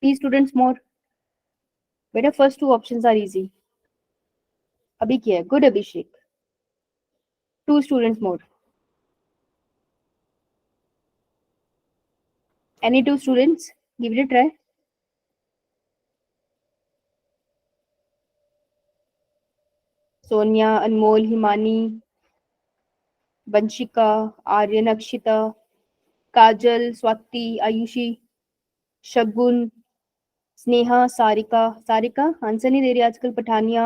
3 students more. बेटा फर्स्ट 2 ऑप्शंस आर इजी, अभी किया है। Good Abhishek 2 students more, any 2 students, give it a try. Sonia, Anmol, Himani, Vanshika, Aryan, Akshita, Kajal, Swati, Ayushi, Shagun, Sneha, Sarika. Sarika answer नहीं दे रही आजकल। पठानिया,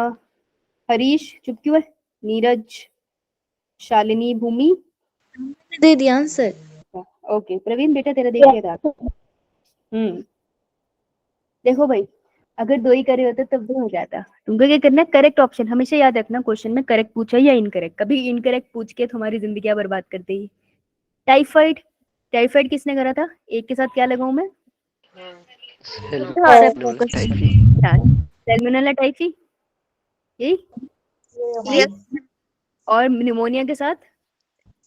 हरीश चुप क्यों है? नीरज, शालिनी, भूमि दे दिया आंसर। ओके। प्रवीण बेटा तेरा देख लिया था। देखो भाई, अगर 2 ही करे होते तब भी हो जाता। तुमको क्या करना है, करेक्ट ऑप्शन हमेशा याद रखना। क्वेश्चन में करेक्ट पूछा या इनकरेक्ट, कभी इनकरेक्ट पूछ के तुम्हारी जिंदगी बर्बाद कर देगी। टाइफाइड, टाइफाइड किसने करा था? एक के साथ क्या लगाऊं मैं? Salmonella typhi. सैल्मोनेला टाइफी, यही। और निमोनिया के साथ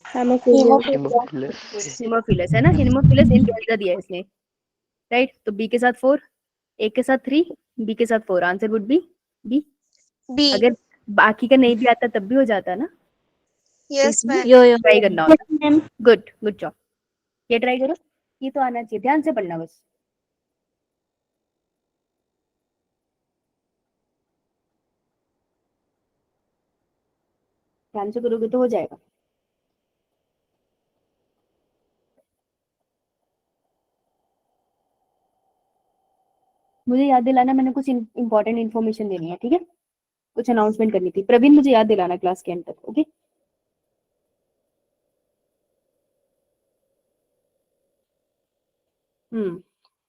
हेमोफिलस। हीमोफिलस है ना, हीमोफिलस इन्फ्लुएंजा दिया है इसने, राइट। तो बी के साथ 4, एक के साथ 3, बी के साथ 4, answer would be B. B. अगर बाकी का नहीं भी आता तब भी हो जाता ना, यस मैम। ट्राई करना होता। गुड गुड जॉब, ये ट्राई करो, ये तो आना चाहिए। ध्यान से पढ़ना बस। ध्यान से करोगे तो हो जाएगा। मुझे याद दिलाना, मैंने कुछ इंपॉर्टेंट इन्फॉर्मेशन देनी है, ठीक है? कुछ अनाउंसमेंट करनी थी। प्रवीण मुझे याद दिलाना क्लास के एंड तक, ओके?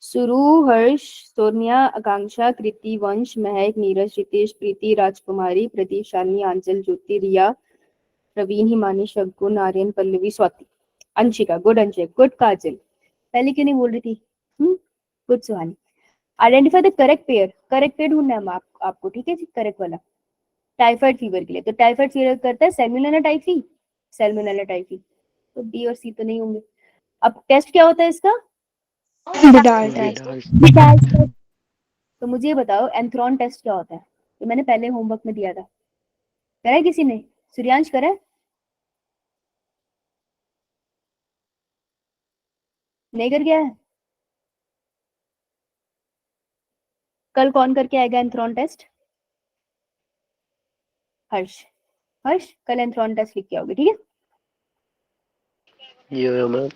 सुरु, हर्ष, सोनिया, आकांक्षा, कृति, वंश, महक, नीरज, रितेश, प्रीति, राजकुमारी, प्रदीप, शालिनी, आंचल, ज्योति, रिया, प्रवीण, हिमानी, शगुन, आर्यन, पल्लवी, स्वाति, अंशिका। गुड अंशिका, गुड काजल। पहले क्यों नहीं बोल रही थी? Good Suhani. Identify the correct pair. Correct pair ढूंढना है आपको, ठीक है जी, करेक्ट वाला। टाइफाइड फीवर के लिए तो टाइफाइड फीवर करता है सैल्मोनेला टाइफी, सैल्मोनेला टाइफी। तो बी और सी तो नहीं होंगे। अब टेस्ट क्या होता है इसका? तो मुझे ये बताओ एंथ्रॉन टेस्ट क्या होता है? तो मैंने पहले होमवर्क में दिया था, करा है किसी ने? सूर्यांश करा है? नहीं कर गया है? कल कौन करके आएगा एंथ्रॉन टेस्ट? हर्ष। हर्ष कल एंथ्रॉन टेस्ट लिख के आओगे, ठीक है? यो मैम।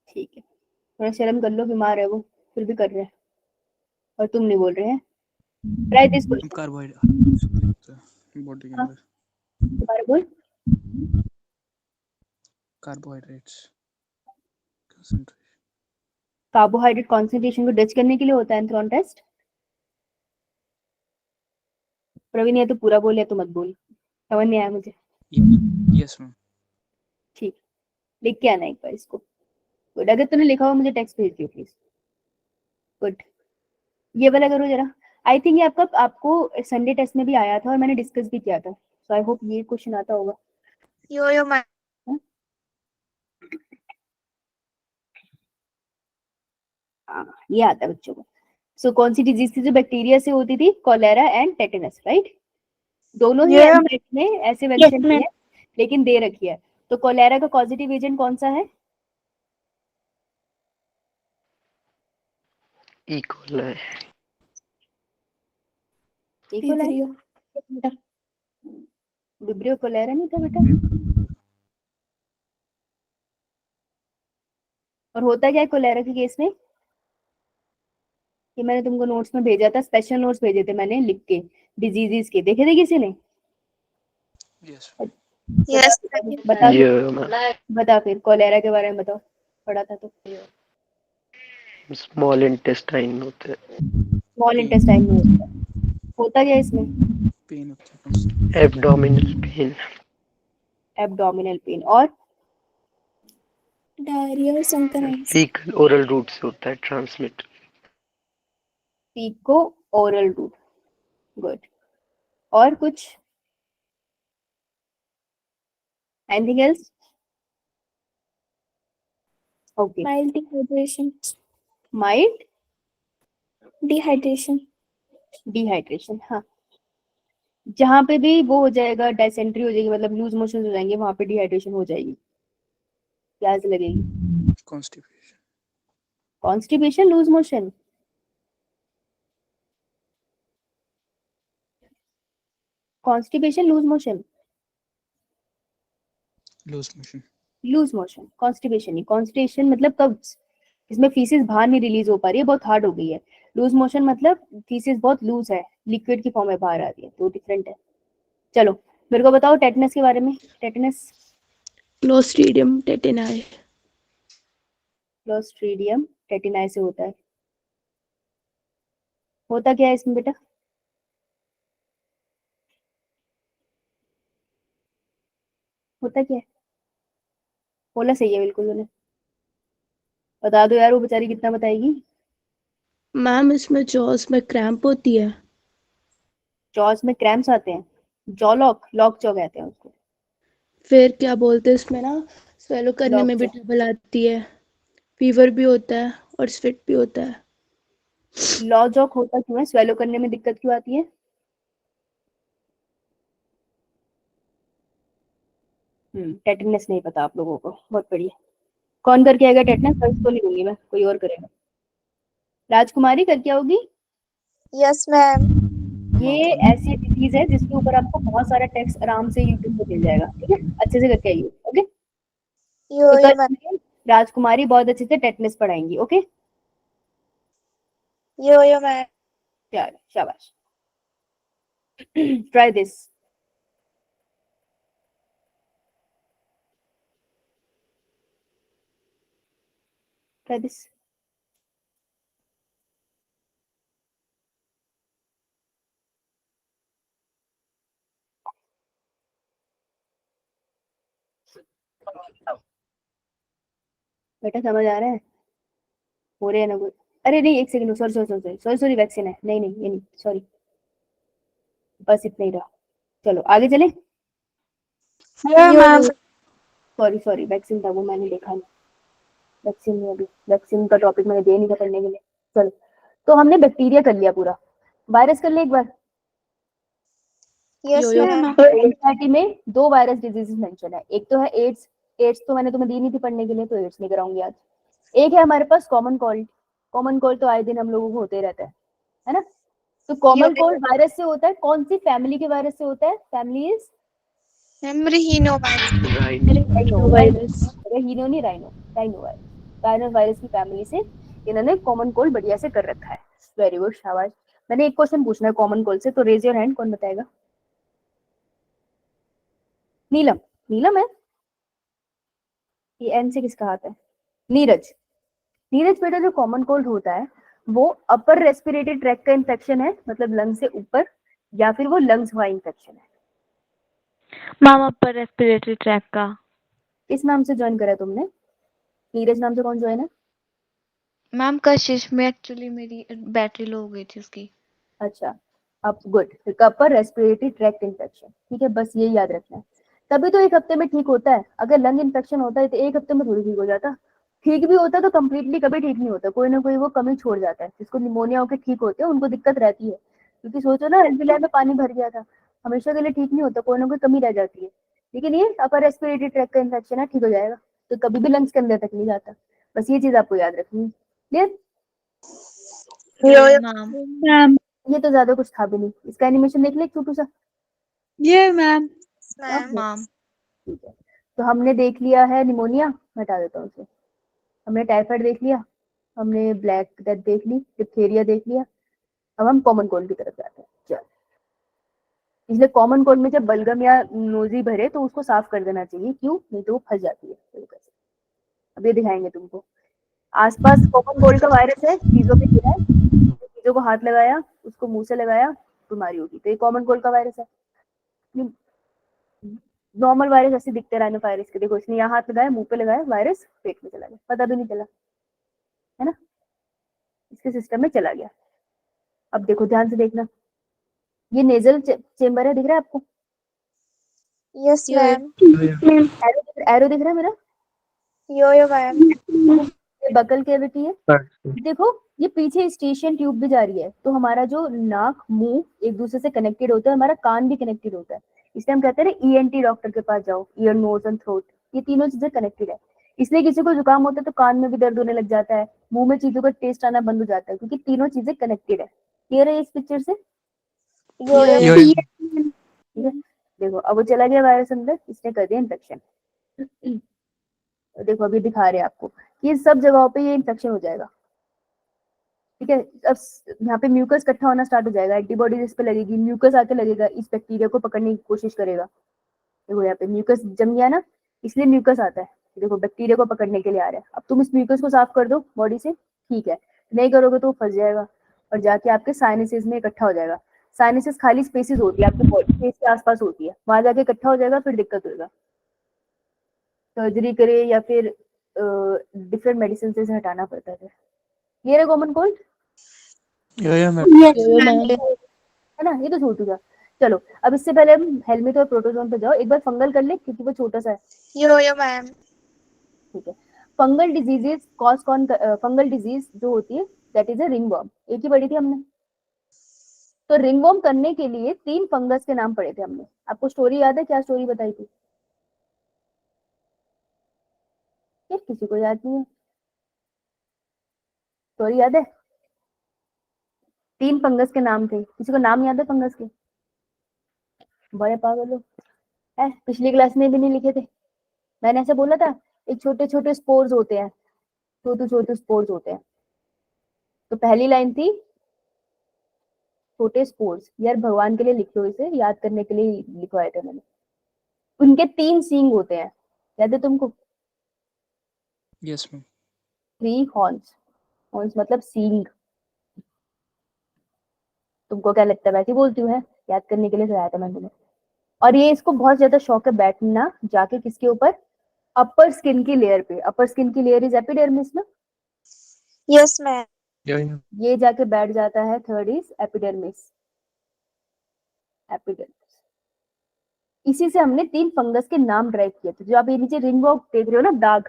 ठीक है, थोड़ा शर्म कर लो, बीमार है वो, फिर भी कर रहे हैं और तुम नहीं बोल रहे हैं। Right this question. Carbohydrate body के अंदर, दोबारा बोल। Carbohydrates concentration. कार्बोहाइड्रेट कॉन्सेंट्रेशन को जज करने के लिए होता है एंथ्रॉन टेस्ट। प्रवीण ये तो पूरा बोल या तो मत बोल, समझ नहीं आया मुझे। Yes ma'am. ठीक, लिख के आना एक बार इसको। गुड, अगर तूने लिखा हुआ मुझे टेक्स्ट भेज दियो प्लीज। गुड, ये वाला करो जरा। आई थिंक ये आपको संडे टेस्ट में भी आया था और मैंने डिस्कस भी किया था, सो आई होप ये क्वेश्चन आता होगा। यो मैम। ये आता है बच्चों को। सो कौन सी डिजीज थी जो बैक्टीरिया से होती थी? Cholera and tetanus, right? दोनों ही एमसेट में ऐसे मेंशन किए हैं, लेकिन दे रखी है। तो कॉलेरा का पॉजिटिव एजेंट कौन सा है? E coli. विब्रियो कोलेरा नहीं था बेटा? और होता क्या है कोलेरा के केस में, कि मैंने तुमको नोट्स में भेजा था, स्पेशल नोट्स भेजे थे मैंने लिख के डिजीजेस के, देखे थे किसी ने? यस यस बता ये बता फिर कोलेरा के बारे में बताओ, पढ़ा था तो। स्मॉल इंटेस्टाइन होते हैं, स्मॉल इंटेस्टाइन में होता क्या है इसमें? पेन होता है, एब्डोमिनल पेन, एब्डोमिनल पेन, और डायरिया और संक्रांति। फीकल ओरल रूट से होता है transmit. Faeco oral route, good. और कुछ? Anything else? Okay, mild dehydration. Mild dehydration. Dehydration, हाँ, जहाँ पे भी वो हो जाएगा, डायसेंट्री हो जाएगी, मतलब लूज मोशन हो जाएंगे, वहां पे डिहाइड्रेशन हो जाएगी, प्यास लगेगी। Constipation, constipation, loose motion, constipation, loose motion, loose motion, loose motion, constipation नहीं। कॉन्स्टिपेशन मतलब कब्ज, इसमें फीसेस बाहर नहीं रिलीज हो पा रही है, बहुत हार्ड हो गई है। लूज मोशन मतलब फीसेस बहुत लूज है, लिक्विड की फॉर्म में बाहर आ रही है, तो डिफरेंट है। चलो मेरे को बताओ टेटनस के बारे में। Tetanus, Clostridium tetani. Clostridium tetani से होता है। होता क्या है इसमें बेटा? होता क्या है? बोला सही है बिल्कुल उन्हें, बता दो यार, वो बेचारी कितना बताएगी। मैम इसमें जॉस में क्रैम्प होती है। जॉस में क्रैम्प्स आते हैं, जॉ लॉक, लॉक जॉ कहते हैं उसको, फिर क्या बोलते हैं इसमें ना, स्वेलो करने लॉक में भी जॉ। ट्रबल आती है, फीवर भी होता है और स्वेट भी होता है। लॉ जॉक होता क्यों है? स्वेलो करने में दिक्कत क्यों आती है? टेटनस नहीं पता आप लोगों को, बहुत बढ़िया। कौन करके आएगा टेटनस? फर्स्ट तो नहीं दूंगी मैं, कोई और करेगा। राजकुमारी करके आओगी? Yes ma'am. ये ऐसी डिजीज है जिसके ऊपर आपको बहुत सारा टेक्स्ट आराम से यूट्यूब पे मिल जाएगा, ठीक है, अच्छे से करके आइए, ओके। यो तो यो मैम। कल राजकुमारी बहुत अच्छे से टेटनस पढ़ाएंगी, ओके। यो मैम। चलो शाबाश, ट्राई दिस। Try this. बेटा समझ आ रहा है? हो रहे हैं ना कुछ? अरे नहीं, एक second, sorry sorry sorry sorry sorry, vaccine है, नहीं नहीं ये नहीं, सॉरी, बस इतना ही रहा। चलो आगे चले। यो मैम। सॉरी सॉरी, वैक्सीन था वो, मैंने देखा नहीं, वैक्सीन नहीं, अभी वैक्सीन का टॉपिक मैंने दिया नहीं था पढ़ने के लिए। चलो, तो हमने बैक्टीरिया कर लिया पूरा, वायरस कर लिया एक बार। यस यो मैम। एनसीईआरटी में 2 वायरस डिजीजेस मेंशन है, एक तो है एड्स, एड्स तो मैंने तुम्हें दी नहीं थी पढ़ने के लिए, तो एड्स नहीं कराऊंगी आज। एक है हमारे पास कॉमन कोल्ड, कॉमन कोल्ड तो आए दिन हम लोगों को होते रहता है ना। तो कॉमन कोल्ड वायरस से होता है, कौन सी फैमिली के वायरस से होता है? फैमिली इज हीनो मैम। Rhino, virus. हीनो नहीं, rhino, rhino virus, rhino virus की फैमिली से इन्होंने कॉमन कोल्ड बढ़िया से कर रखा है। वेरी गुड, शाबाश। मैंने एक क्वेश्चन पूछना है कॉमन कोल्ड से, तो रेज योर हैंड, कौन बताएगा? नीलम, नीलम है ये, एन से किसका हाथ है? नीरज, नीरज बेटा जो कॉमन कोल्ड होता है वो अपर रेस्पिरेटरी ट्रैक्ट का इन्फेक्शन है, मतलब लंग से ऊपर, या फिर वो लंग्स हुआ इन्फेक्शन है? मैम अपर रेस्पिरेटरी ट्रैक का। किस नाम से ज्वाइन करा तुमने? नीरज नाम से कौन ज्वाइन है? मैम कशिश में एक्चुअली मेरी बैटरी लो हो गई थी उसकी। अच्छा, अब गुड, फिर अपर रेस्पिरेटरी ट्रैक्ट इन्फेक्शन, ठीक है, बस ये याद रखना है। तभी तो 1 हफ्ते में ठीक होता है, अगर लंग इन्फेक्शन होता है तो 1 हफ्ते में थोड़ी ठीक हो जाता। ठीक भी होता तो कंप्लीटली कभी ठीक नहीं होता, कोई ना कोई वो कमी छोड़ जाता है। जिसको निमोनिया होकर ठीक होते हैं उनको दिक्कत रहती है, क्योंकि सोचो ना, एल्विलाई में पानी भर गया था, हमेशा के लिए ठीक नहीं होता, कोई ना कोई कमी रह जाती है। लेकिन ये अपर रेस्पिरेटरी ट्रैक्ट का इन्फेक्शन है, ठीक हो जाएगा, तो कभी भी लंग्स के अंदर तक नहीं जाता। बस ये चीज आपको याद रखनी है, क्लियर? यो मैम ये तो ज्यादा कुछ था भी नहीं, इसका एनिमेशन देख ले छोटू सा। ये मैम। मैम। मैम ठीक है, तो हमने देख लिया है निमोनिया, हटा देता हूँ उसे। हमने टाइफाइड देख लिया, हमने ब्लैक डेथ देख ली, डिप्थीरिया देख लिया, अब हम कॉमन कोल्ड की तरफ जाते हैं। चलो, इसलिए कॉमन कोल्ड में जब बलगम या नोजी भरे तो उसको साफ कर देना चाहिए, क्यों? नहीं तो वो फंस जाती है तरीके से। अब ये दिखाएंगे तुमको, आसपास कॉमन कोल्ड का वायरस है, चीजों पे गिरा है, चीजों को हाथ लगाया, उसको मुंह से लगाया, बीमारी होगी, तो ये कॉमन कोल्ड का वायरस है। नॉर्मल वायरस ऐसे दिखते राइनोवायरस के, देखो इसने यहाँ हाथ लगाया, मुंह पे लगाया, वायरस पेट में चला गया, पता भी नहीं चला, है ना, इसके सिस्टम में चला गया। अब देखो ध्यान से देखना, ये नेजल चेम्बर है, दिख रहा है आपको? Yes ma'am. एरो दिख रहा है मेरा? यो मैम। ये बकल कैविटी है, देखो ये पीछे स्टेशन ट्यूब भी जा रही है, तो हमारा जो नाक मुंह एक दूसरे से कनेक्टेड होता है, हमारा कान भी कनेक्टेड होता है, इसलिए हम कहते हैं ईएनटी डॉक्टर के पास जाओ, ईयर नोज एंड थ्रोट, ये तीनों चीजें कनेक्टेड है। इसलिए किसी को जुकाम होता है तो कान में भी दर्द होने लग जाता है, मुंह में चीजों का टेस्ट आना बंद हो जाता है, क्योंकि तीनों चीजें कनेक्टेड है। क्लियर है इस पिक्चर से? ठीक है, देखो अब वो चला गया वायरस अंदर, इसने कर दिया इन्फेक्शन। देखो अभी दिखा रहे हैं आपको कि इन सब जगहों पे ये इन्फेक्शन हो जाएगा, ठीक है। अब यहाँ पे म्यूकस इकट्ठा होना स्टार्ट हो जाएगा, एंटीबॉडीज इस पे लगेगी, म्यूकस आके लगेगा, इस बैक्टीरिया को पकड़ने की कोशिश करेगा। देखो यहाँ पे म्यूकस जम गया ना, इसलिए म्यूकस आता है, देखो बैक्टीरिया को पकड़ने के लिए आ रहा है। अब तुम इस म्यूकस को साफ कर दो बॉडी से, ठीक है, नहीं करोगे तो फंस जाएगा और जाके आपके साइनसेस में इकट्ठा हो जाएगा। साइनसेस खाली स्पेसेस होती है आपके बॉडी फेस के आसपास होती है, वहां जाके इकट्ठा हो जाएगा, फिर दिक्कत होगा, सर्जरी करे या फिर डिफरेंट मेडिसिन से हटाना पड़ता है। ये रहा कॉमन कोल्ड, या मैम। है ना, ये तो छोटू था। चलो अब इससे पहले हम हेलमेट और प्रोटोजोन पे जाओ, एक बार फंगल कर ले क्योंकि वो छोटा सा है। यो मैम। ठीक है, फंगल डिजीजेस फंगल डिजीज जो होती है दैट इज अ रिंगवर्म, एक ही पढ़ी थी हमने। तो रिंगवर्म करने के लिए 3 फंगस के नाम पढ़े थे हमने, आपको स्टोरी याद है? क्या स्टोरी बताई थी? किसी को याद नहीं है? स्टोरी याद है? 3 फंगस के नाम थे, किसी को नाम याद है फंगस के? बड़े पागल हो, पिछली क्लास में भी नहीं लिखे थे। मैंने ऐसे बोला था, एक छोटे छोटे स्पोर्स होते हैं, छोटे छोटे स्पोर्स होते हैं। तो पहली लाइन थी छोटे स्पोर्स, यार भगवान के लिए लिखो, इसे याद करने के लिए लिखवाए थे मैंने। उनके 3 सींग होते हैं, याद है तुमको? Yes ma'am. 3 हॉर्न्स, हॉर्न्स मतलब सींग। तुमको क्या लगता है? वैसे ही बोलती हूँ, है याद करने के लिए कराया था मैंने। और ये इसको बहुत ज्यादा शौक है बैठना जाके किसके ऊपर? अपर स्किन की लेयर पे। अपर स्किन की लेयर इज एपिडर्मिस ना? Yes ma'am. ये जाके बैठ जाता है, थर्ड इज एपिडर्मिस। एपिडर्मिस, इसी से हमने 3 फंगस के नाम ड्राइव किए थे। जो आप ये नीचे रिंग वॉक देख रहे हो ना, दाग,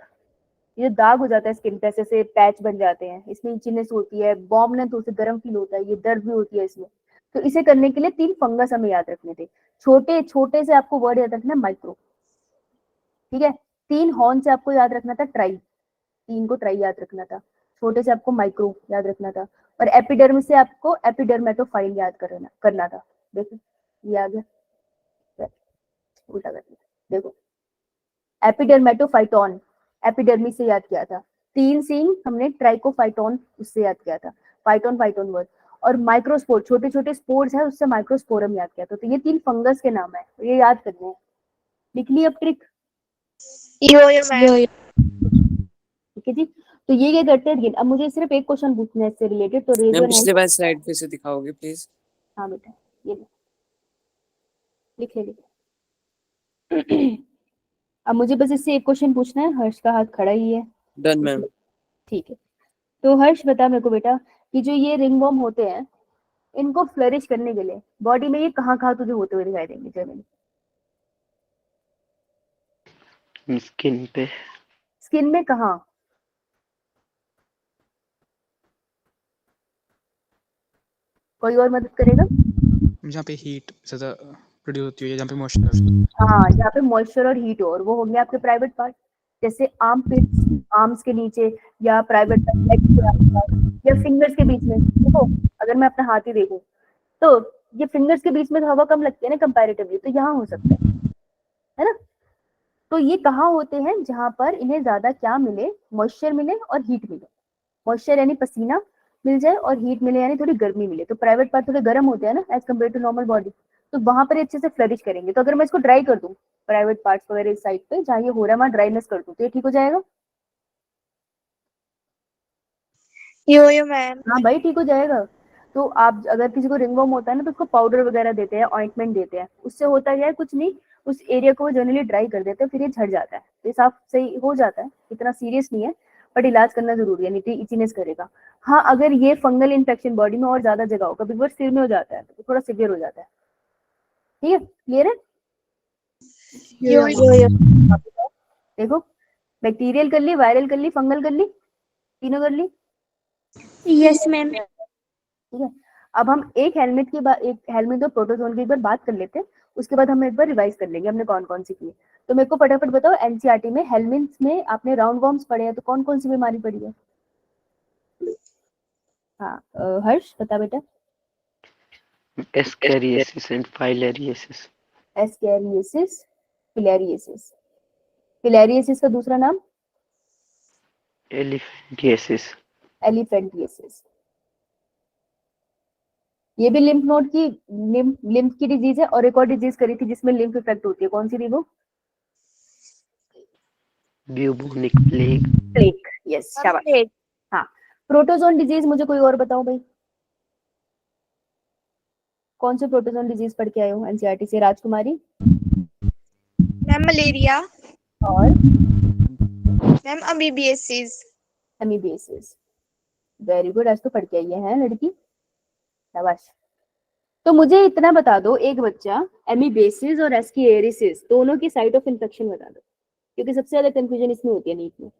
ये दाग हो जाता है स्किन पे, ऐसे पैच बन जाते हैं, इसमें इचीनेस होती है, बॉम्बनेस होती है, गर्म फील होता है, ये दर्द भी होती है इसमें। तो इसे करने के लिए 3 फंगस हमें याद रखने थे। छोटे छोटे से आपको वर्ड याद रखना माइक्रो, ठीक है। 3 हॉर्न से आपको याद रखना था ट्राई, 3 को ट्राई याद रखना था। छोटे से आपको माइक्रो याद रखना था, और एपिडर्मिस से आपको एपिडर्मेटोफाइल याद करना था। देखो ये आ गया, उल्टा कर दिया। देखो एपिडर्मेटोफाइटोन एपिडर्मिस से याद किया था, 3 सींग हमने ट्राइकोफाइटोन उससे याद किया था, फाइटोन फाइटोन वर्ड। और माइक्रोस्पोर, छोटे छोटे स्पोर्स है, उससे माइक्रोस्पोरम याद किया था। तो ये 3 फंगस के नाम है, ये याद करने हैं। लिख ली अब ट्रिक? यो मैम। ठीक है जी, तो ये क्या करते हैं। अब मुझे सिर्फ एक क्वेश्चन पूछना है इससे रिलेटेड, तो रेज योर पिछले बार स्लाइड पे से दिखाओगे प्लीज? हाँ बेटा, ये लिख ले। अब मुझे बस इससे एक क्वेश्चन पूछना है। हर्ष का हाथ खड़ा ही है। Done ma'am. ठीक है, तो हर्ष बता मेरे को बेटा कि जो ये रिंगवर्म होते हैं, इनको फ्लरिश करने के लिए बॉडी में ये कहाँ कहाँ तुझे होते हुए दिखाई देंगे? जमीन, स्किन पे। स्किन में कहाँ? कोई और मदद करेगा? जहाँ पे हीट ज्यादा प्रोड्यूस होती है, जहाँ पे मॉइस्चर। हाँ, जहाँ पे मॉइस्चर और हीट हो, और वो हो गया आपके प्राइवेट पार्ट, जैसे आर्म पिट्स, आर्म्स के नीचे, या प्राइवेट या फिंगर्स के बीच में। देखो अगर मैं अपना हाथ ही देखूं तो ये फिंगर्स के बीच में तो हवा कम लगती है ना कंपैरेटिवली, तो यहाँ हो सकता है ना। तो ये कहाँ होते हैं, जहां पर इन्हें ज्यादा क्या मिले, मॉइस्चर मिले और हीट मिले। मॉइस्चर यानी पसीना मिल जाए और हीट मिले यानी थोड़ी गर्मी मिले। तो प्राइवेट पार्ट थोड़े गर्म होते हैं ना as compare to normal body, तो वहां पर ये अच्छे से फ्लरिश करेंगे। तो अगर मैं इसको ड्राई कर दूं, प्राइवेट पार्ट्स वगैरह इस साइड पे जहाँ ये हो रहा है वहां ड्राइनेस कर दूं, तो ये ठीक हो जाएगा। यो मैम। हाँ भाई ठीक हो जाएगा। तो आप अगर किसी को रिंगवर्म होता है ना तो उसको पाउडर वगैरह देते हैं, ऑइंटमेंट देते हैं, उससे होता क्या है, कुछ नहीं, उस एरिया को जनरली ड्राई कर देते हैं, फिर ये झड़ जाता है, तो ये साफ सही हो जाता है, इतना सीरियस नहीं है, बट इलाज करना जरूरी है, नहीं तो इचीनेस करेगा। हाँ अगर ये फंगल इन्फेक्शन बॉडी में और ज्यादा जगह हो, कभी कभी सिर में हो जाता है तो थोड़ा सिवियर हो जाता है। ठीक है, क्लियर है। यो। देखो, बैक्टीरियल कर ली, वायरल कर ली, फंगल कर ली, तीनों कर ली। Yes ma'am. ठीक है, अब हम एक हेलमेट और प्रोटोजोन की एक बार बात कर लेते हैं, उसके बाद हम एक बार रिवाइज कर लेंगे हमने कौन कौन सी की है। तो मेरे को फटाफट बताओ, एनसीईआरटी में हेलमेट्स में आपने राउंड वॉर्म्स पढ़े हैं, तो कौन कौन सी बीमारी पढ़ी है। हाँ हर्ष बता बेटा। Ascariasis and filariasis. Ascariasis, filariasis. Filariasis का दूसरा नाम एलिफेंटियासिस। एलिफेंटियासिस। ये भी लिम्फ नोड की लिम्फ की डिजीज है, और एक और डिजीज करी थी जिसमें लिम्फ इफेक्ट होती है, कौन सी थी वो। Bubonic plague. प्लेग, यस शाबाश। हाँ, प्रोटोजोन डिजीज मुझे कोई और बताओ भाई, कौन से प्रोटोजोन डिजीज पढ़ के आए हो एनसीईआरटी से। राजकुमारी। Ma'am malaria. और ma'am amoebiasis. Amoebiasis, very good, आज तो पढ़ के आई है लड़की, शाबाश। तो मुझे इतना बता दो, एक बच्चा एमीबियासिस और एस्केरियासिस दोनों की साइट ऑफ इन्फेक्शन बता दो, क्योंकि सबसे ज्यादा कंफ्यूजन इसमें होती है नीट में।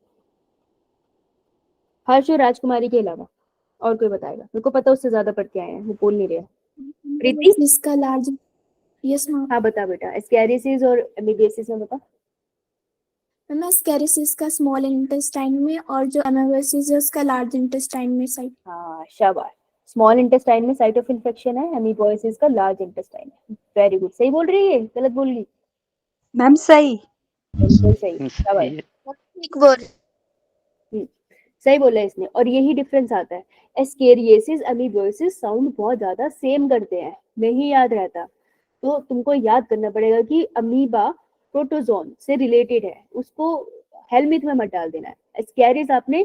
हर्ष और राजकुमारी के अलावा और कोई बताएगा, मेरे को पता उससे ज्यादा पढ़ के आए हैं, वो बोल नहीं रहे। प्रीति। इसका लार्ज, यस मैम। हाँ बता बेटा, एस्केरियासिस और एमीबियासिस में बता। मैम एस्केरियासिस का स्मॉल इंटेस्टाइन में और जो एमीबियासिस है उसका लार्ज इंटेस्टाइन में साइट। हाँ शाबाश, स्मॉल इंटेस्टाइन में साइट ऑफ इन्फेक्शन है, एमीबियासिस का लार्ज इंटेस्टाइन है। वेरी गुड, सही बोल रही है, गलत बोल रही मैम सही। बिल्कुल सही, शाबाश। ठीक बोल। सही बोला इसने, और यही डिफरेंस आता है। एस्केरियासिस अमीबियासिस साउंड बहुत ज्यादा सेम करते हैं, नहीं याद रहता, तो तुमको याद करना पड़ेगा कि अमीबा प्रोटोजोन से रिलेटेड है, उसको हेलमिथ में मत डाल देना है। एस्केरिस आपने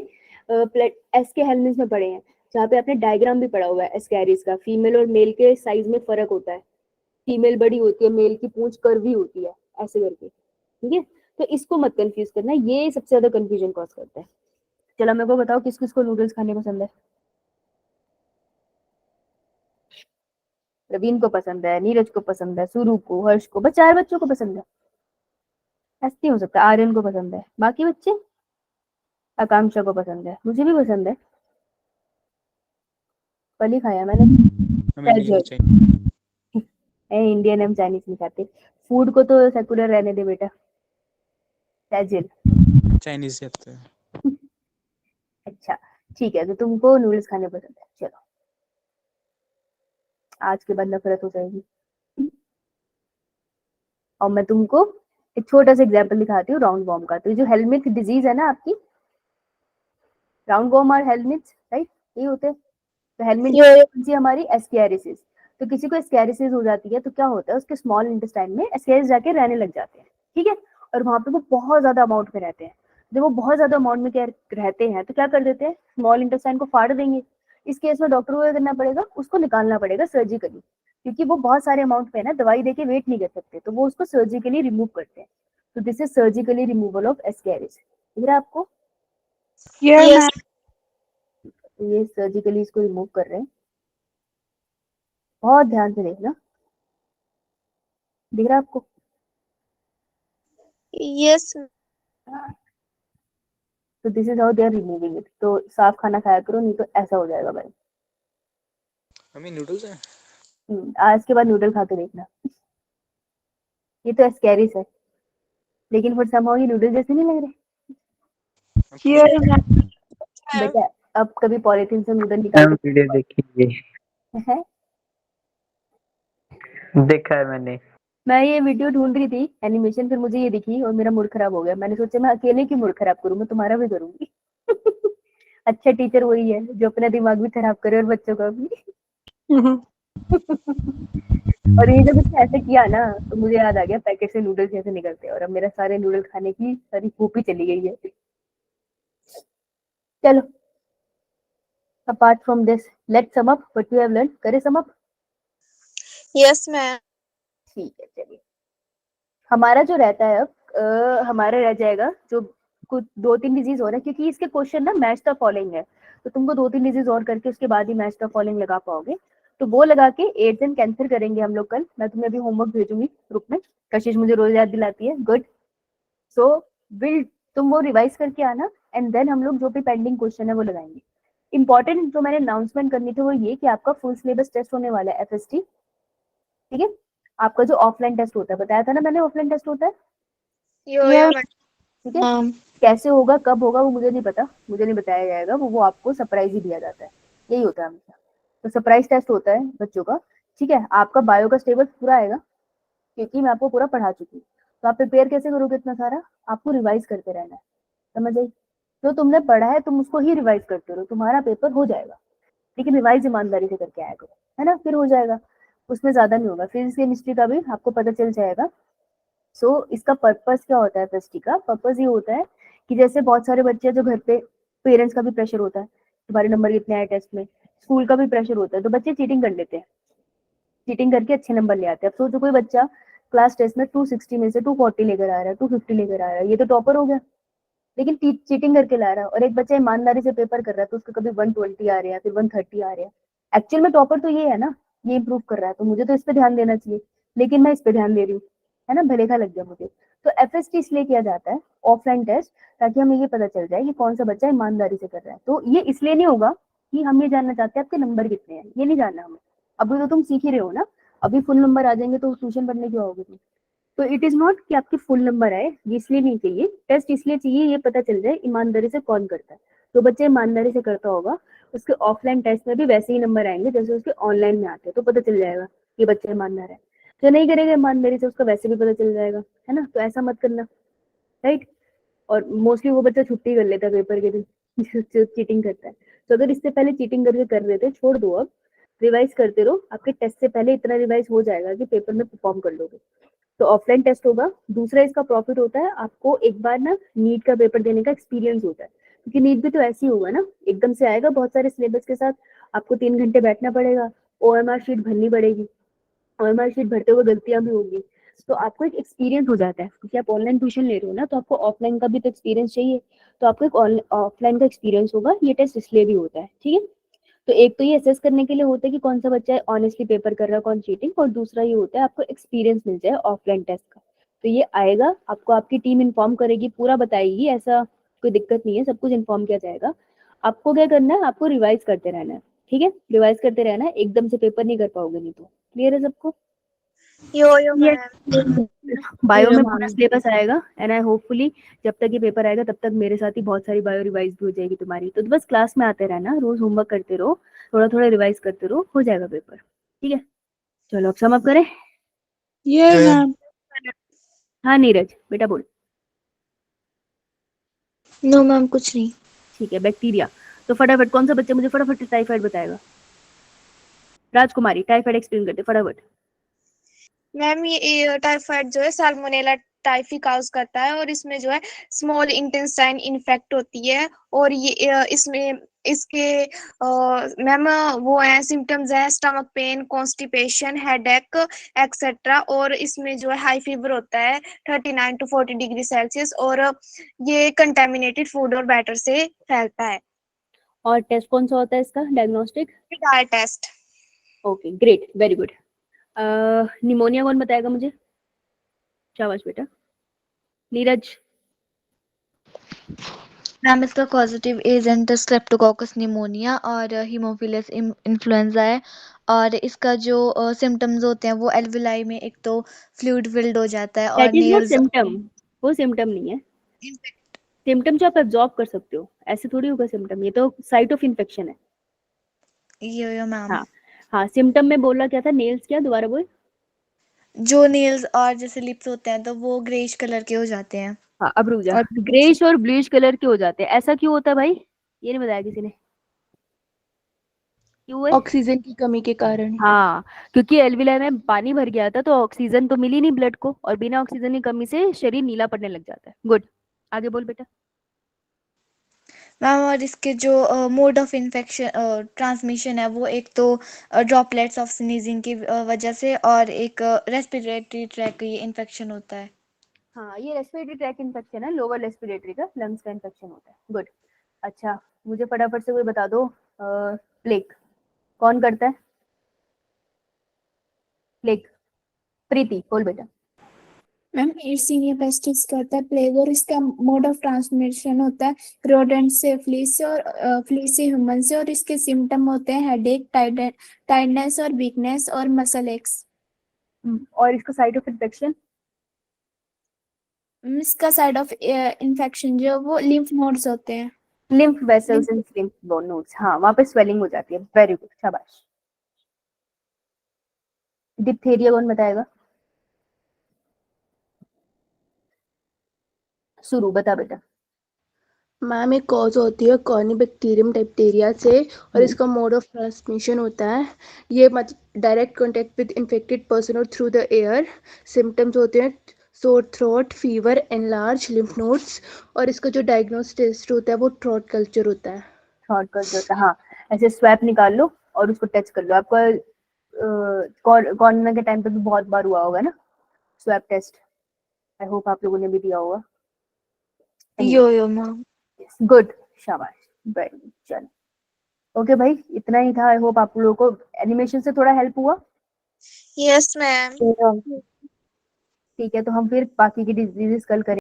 एसके हेलमिथ में पढ़े हैं, जहाँ पे आपने डायग्राम भी पढ़ा हुआ है एस्केरिस का, फीमेल और मेल के साइज में फर्क होता है, फीमेल बड़ी होती है, मेल की पूंछ कर्वी होती है, ऐसे करके। ठीक है, तो इसको मत कंफ्यूज करना, ये सबसे ज्यादा कंफ्यूजन कॉज करता है। चलो मेरे को बताओ, किस किस को नूडल्स खाने पसंद है। रवीन को पसंद है, नीरज को पसंद है, सुरू को, हर्ष को, बस 4 बच्चों को पसंद है, ऐसे नहीं हो सकता। आर्यन को पसंद है, बाकी बच्चे, आकांक्षा को पसंद है, मुझे भी पसंद है, कल ही खाया मैंने। इंडियन हम चाइनीज नहीं खाते, फूड को तो सेकुलर रहने दे बेटा, सैजिल चाइनीज से आता है। अच्छा ठीक है, तो तुमको नूडल्स खाने पसंद है, चलो आज के बाद नफरत हो जाएगी। और मैं तुमको एक छोटा सा एग्जांपल दिखाती हूँ राउंड वॉर्म का। तो जो हेलमिथ डिजीज है ना आपकी, राउंड वॉर्म और हेलमिथ, राइट, ये होते हैं। तो हेलमिथ जी हमारी एस्केरियासिस, तो किसी को एस्केरियासिस हो जाती है तो क्या होता है, उसके स्मॉल इंटेस्टाइन में एस्केरिस जाके रहने लग जाते हैं। ठीक है, और वहां पे वो बहुत ज्यादा अमाउंट में रहते हैं। जब वो बहुत ज्यादा अमाउंट में क्या रहते हैं तो क्या कर देते हैं, स्मॉल इंटेस्टाइन को फाड़ देंगे। इस केस में डॉक्टर को क्या करना पड़ेगा, उसको निकालना पड़ेगा सर्जिकली, क्योंकि वो बहुत सारे अमाउंट पे है ना, दवाई देके वेट नहीं कर सकते, तो वो उसको सर्जिकली रिमूव करते हैं। तो this is surgically removal of Ascaris. ठीक है आपको, यस ये सर्जिकली इसको रिमूव कर रहे हैं, बहुत ध्यान से देखना, दिख रहा है आपको। यस। तो this is how they are removing it. तो साफ खाना खाया करो, नहीं तो ऐसा हो जाएगा भाई। मम्मी नूडल्स है। आज के बाद नूडल खा के देखना। ये तो एस्केरिस है, लेकिन फिर समहाउ ये नूडल जैसे नहीं लग रहे। बेटा अब कभी पॉलिथीन से नूडल निकाल के वीडियो देखिए, है? देखा है मैंने। मैं ये वीडियो ढूंढ रही थी एनिमेशन, फिर मुझे ये दिखी और मेरा मूड खराब हो गया। मैंने सोचा मैं अकेले क्यों मूड खराब करूं, मैं तुम्हारा भी करूंगी। अच्छा टीचर वही है जो अपना दिमाग भी खराब करे और बच्चों का भी। और ये जब इसने ऐसे किया ना तो मुझे याद आ गया पैकेट से नूडल्स कैसे निकलते हैं, और अब मेरा सारे नूडल खाने की सारी भूख ही चली गई है। चलो, apart from this let's sum up what we have learn. करे सम अप? Yes ma'am. ठीक है, चलिए। हमारा जो रहता है अब हमारा रह जाएगा जो कुछ 2-3 डिजीज और है, क्योंकि इसके क्वेश्चन ना मैच द फॉलोइंग है, तो तुमको 2-3 डिजीज और करके उसके बाद ही मैच द फॉलोइंग लगा पाओगे। तो वो लगा के एड्स एंड कैंसर करेंगे हम लोग कल। मैं तुम्हें अभी होमवर्क भेजूंगी ग्रुप में, कशिश मुझे रोज याद दिलाती है, गुड। सो विल तुम वो रिवाइज करके आना, एंड देन हम लोग जो भी पेंडिंग क्वेश्चन है वो लगाएंगे। इंपॉर्टेंट जो मैंने अनाउंसमेंट करनी थी वो ये कि आपका फुल सिलेबस टेस्ट होने वाला है FST, ठीक है। आपका जो ऑफलाइन टेस्ट होता है, बताया था ना मैंने ऑफलाइन टेस्ट होता है, ठीक है। कैसे होगा कब होगा वो मुझे नहीं पता, मुझे नहीं बताया जाएगा, वो आपको सरप्राइज ही दिया जाता है, यही होता है हमेशा। तो सरप्राइज टेस्ट होता है बच्चों का, ठीक है। आपका बायो का सिलेबस पूरा आएगा क्योंकि मैं आपको पूरा पढ़ा चुकी हूँ। तो आप प्रिपेयर कैसे करोगे इतना सारा? आपको रिवाइज करते रहना है, समझ आई? जो तुमने पढ़ा है तुम उसको ही रिवाइज करते रहो, तुम्हारा पेपर हो जाएगा। लेकिन रिवाइज ईमानदारी से करके आया करो, है ना, फिर हो जाएगा, उसमें ज्यादा नहीं होगा। फिजिक्स केमिस्ट्री का भी आपको पता चल जाएगा। सो इसका पर्पस क्या होता है? FST का पर्पस ये होता है कि जैसे बहुत सारे बच्चे हैं जो घर पे, पेरेंट्स का भी प्रेशर होता है, तुम्हारे नंबर कितने आए टेस्ट में, स्कूल का भी प्रेशर होता है, तो बच्चे चीटिंग कर लेते हैं, चीटिंग करके अच्छे नंबर ले आते हैं। अब सोचो कोई बच्चा क्लास टेस्ट में 260 में से 240 लेकर आ रहा है, 250 लेकर आ रहा है, ये तो टॉपर हो गया, लेकिन चीटिंग करके ला रहा है। और एक बच्चा ईमानदारी से पेपर कर रहा है तो उसको कभी 120 आ रहे हैं, फिर 130 आ रहे हैं। एक्चुअल में टॉपर तो ये है ना, ये इंप्रूव कर रहा है, तो मुझे तो इस पे ध्यान देना चाहिए, लेकिन मैं इस पे ध्यान दे रही हूँ, है ना, भलेखा लग गया मुझे। तो FST इसलिए किया जाता है ऑफलाइन टेस्ट, ताकि हमें ये पता चल जाए कि कौन सा बच्चा ईमानदारी से कर रहा है। तो ये इसलिए नहीं होगा कि हम ये जानना चाहते हैं आपके नंबर कितने हैं, ये नहीं जानना हमें। अभी तो तुम सीख ही रहे हो ना, अभी फुल नंबर आ जाएंगे तो ट्यूशन पढ़ने क्यों आओगे तुम? तो इट इज नॉट कि आपके फुल नंबर आए, ये इसलिए नहीं चाहिए। टेस्ट इसलिए चाहिए ये पता चल जाए ईमानदारी से कौन करता है। तो बच्चे ईमानदारी से करता होगा, उसके ऑफलाइन टेस्ट में भी वैसे ही नंबर आएंगे जैसे उसके ऑनलाइन में आते हैं, तो पता चल जाएगा ये बच्चा ईमानदार है। जो नहीं करेगा ईमानदारी से उसका वैसे भी पता चल जाएगा, है ना। तो ऐसा मत करना, राइट। और मोस्टली वो बच्चा छुट्टी कर लेता है पेपर के दिन जो चीटिंग करता है। तो अगर इससे पहले चीटिंग करके कर रहे थे, छोड़ दो, अब रिवाइज करते रहो, आपके टेस्ट से पहले इतना रिवाइज हो जाएगा कि पेपर में परफॉर्म कर लोगे। तो ऑफलाइन टेस्ट होगा। दूसरा इसका प्रॉफिट होता है, आपको एक बार ना नीट का पेपर देने का एक्सपीरियंस होता है, क्योंकि नीट भी तो ऐसे ही होगा ना, एकदम से आएगा बहुत सारे सिलेबस के साथ, आपको 3 घंटे बैठना पड़ेगा, OMR शीट भरनी पड़ेगी, OMR शीट भरते हुए गलतियां भी होंगी, तो आपको एक एक्सपीरियंस हो जाता है। क्योंकि आप ऑनलाइन ट्यूशन ले रहे हो ना, तो आपको ऑफलाइन का भी तो एक्सपीरियंस चाहिए, तो आपको एक ऑफलाइन का एक्सपीरियंस होगा। ये टेस्ट इसलिए भी होता है, ठीक है। तो एक तो ये असेस करने के लिए होता है कि कौन सा बच्चा ऑनेस्टली पेपर कर रहा है, कौन चीटिंग, और दूसरा ये होता है आपको एक्सपीरियंस मिल जाए ऑफलाइन टेस्ट का। तो ये आएगा, आपको आपकी टीम इन्फॉर्म करेगी, पूरा बताएगी, ऐसा कोई दिक्कत नहीं है, सब कुछ इन्फॉर्म किया जाएगा। आपको क्या करना है, आपको रिवाइज करते रहना है, ठीक है, रिवाइज करते रहना है, एकदम से पेपर नहीं कर पाओगे नहीं तो। क्लियर है सबको? यो मैम। बायो में पूरा सिलेबस आएगा, एंड आई होपफुली जब तक ये पेपर आएगा तब तक मेरे साथ ही बहुत सारी बायो रिवाइज भी हो जाएगी तुम्हारी। तो बस क्लास में आते रहना, रोज होमवर्क करते रहो, थोड़ा थोड़ा रिवाइज करते रहो, हो जाएगा पेपर, ठीक है। चलो अब सम अप करें। ये मैम। हाँ नीरज बेटा बोल। नो मैम कुछ नहीं। ठीक है, बैक्टीरिया। तो फटाफट कौन सा बच्चा मुझे फटाफट टाइफाइड बताएगा? राजकुमारी टाइफाइड एक्सप्लेन करते फटाफट। मैम ये टाइफाइड जो है साल्मोनेला टाइफी काउज करता है, और इसमें जो है स्मॉल इंटेस्टाइन इन्फेक्ट होती है, और ये इसमें इसके मैम वो है सिम्टम्स है stomach pain, constipation, headache etcetera, और इसमें जो है हाई फीवर होता है 39 to 40 डिग्री सेल्सियस, और ये कंटेमिनेटेड फूड और बैटर से फैलता है। और टेस्ट कौन सा होता है इसका diagnostic? Dye test. Okay great, very good. Pneumonia कौन बताएगा मुझे? शाबाश बेटा। नीरज। मैम इसका कॉजेटिव एजेंट स्ट्रेप्टोकोकस निमोनिया और हीमोफिलस इन्फ्लुएंजा है, और इसका जो सिम्टम्स होते हैं वो एल्विलाई में एक तो फ्लूइड फिल्ड हो जाता है, और that is not nails symptom, वो सिम्टम नहीं है। सिम्टम जो आप एब्जॉर्ब कर सकते हो, ऐसे थोड़ी होगा सिम्टम, ये तो साइट ऑफ इन्फेक्शन है। यो मैम। हाँ हाँ, सिम्टम में बोला क्या था, नेल्स क्या, दोबारा बोल। जो नेल्स और जैसे लिप्स होते हैं तो वो ग्रेइश कलर के हो जाते हैं। हाँ अब रुक जा, और ग्रेइश और ब्लूइश कलर के हो जाते हैं, ऐसा क्यों होता है भाई? ये नहीं बताया किसी ने, क्यों है? ऑक्सीजन की कमी के कारण। हाँ, क्योंकि एल्विलाई में पानी भर गया था तो ऑक्सीजन तो मिली नहीं ब्लड को, और बिना ऑक्सीजन की कमी से शरीर नीला पड़ने लग जाता है। गुड, आगे बोल बेटा। मैम और इसके जो मोड ऑफ इन्फेक्शन ट्रांसमिशन है वो एक तो ड्रॉपलेट्स ऑफ स्नीजिंग की वजह से, और एक रेस्पिरेटरी ट्रैक ये इन्फेक्शन होता है। हाँ, ये रेस्पिरेटरी ट्रैक इन्फेक्शन है, लोअर रेस्पिरेटरी का, लंग्स का इन्फेक्शन होता है। गुड। अच्छा, मुझे फटाफट से कोई बता दो, प्लेग कौन करता है? प्लेग, प्रीति बोल बेटा। मैम एयरसीनिया पेस्टिस करता है प्लेग, और इसका मोड ऑफ ट्रांसमिशन होता है रोडेंट से फ्लीस से, और फ्लीस से ह्यूमन से, और इसके सिम्टम होते हैं हेडेक, टाइटनेस और वीकनेस और मसल एक्स। और इसका साइड ऑफ इन्फेक्शन? इसका साइड ऑफ इन्फेक्शन जो वो लिम्फ नोड्स होते हैं। Lymph vessels and lymph nodes, हाँ वहां पे स्वेलिंग हो जाती है। वेरी गुड, शाबाश। डिप्थेरिया कौन बताएगा? शुरू बता बेटा। मैम एक कॉज होती है कॉर्निबैक्टीरियम डिप्थीरिया से, और इसका मोड ऑफ ट्रांसमिशन होता है ये direct contact with infected person और थ्रू द एयर। सिम्टम्स होते हैं sore throat, fever, enlarge lymph nodes, और इसका जो डायग्नोस टेस्ट होता है वो थ्रोट कल्चर होता है। थ्रोट कल्चर होता है, हाँ। ऐसे स्वैप निकाल लो और उसको टच कर लो। आपका कोरोना के टाइम पे भी बहुत बार हुआ होगा ना स्वैप टेस्ट। आई होप आप लोगों ने भी दिया होगा। यो मैम। गुड, शाबाश, वेरी गुड। चलो ओके भाई, इतना ही था। आई होप आप लोगों को एनिमेशन से थोड़ा हेल्प हुआ। Yes ma'am. ठीक है, तो हम फिर बाकी की डिजीजेस कल करेंगे।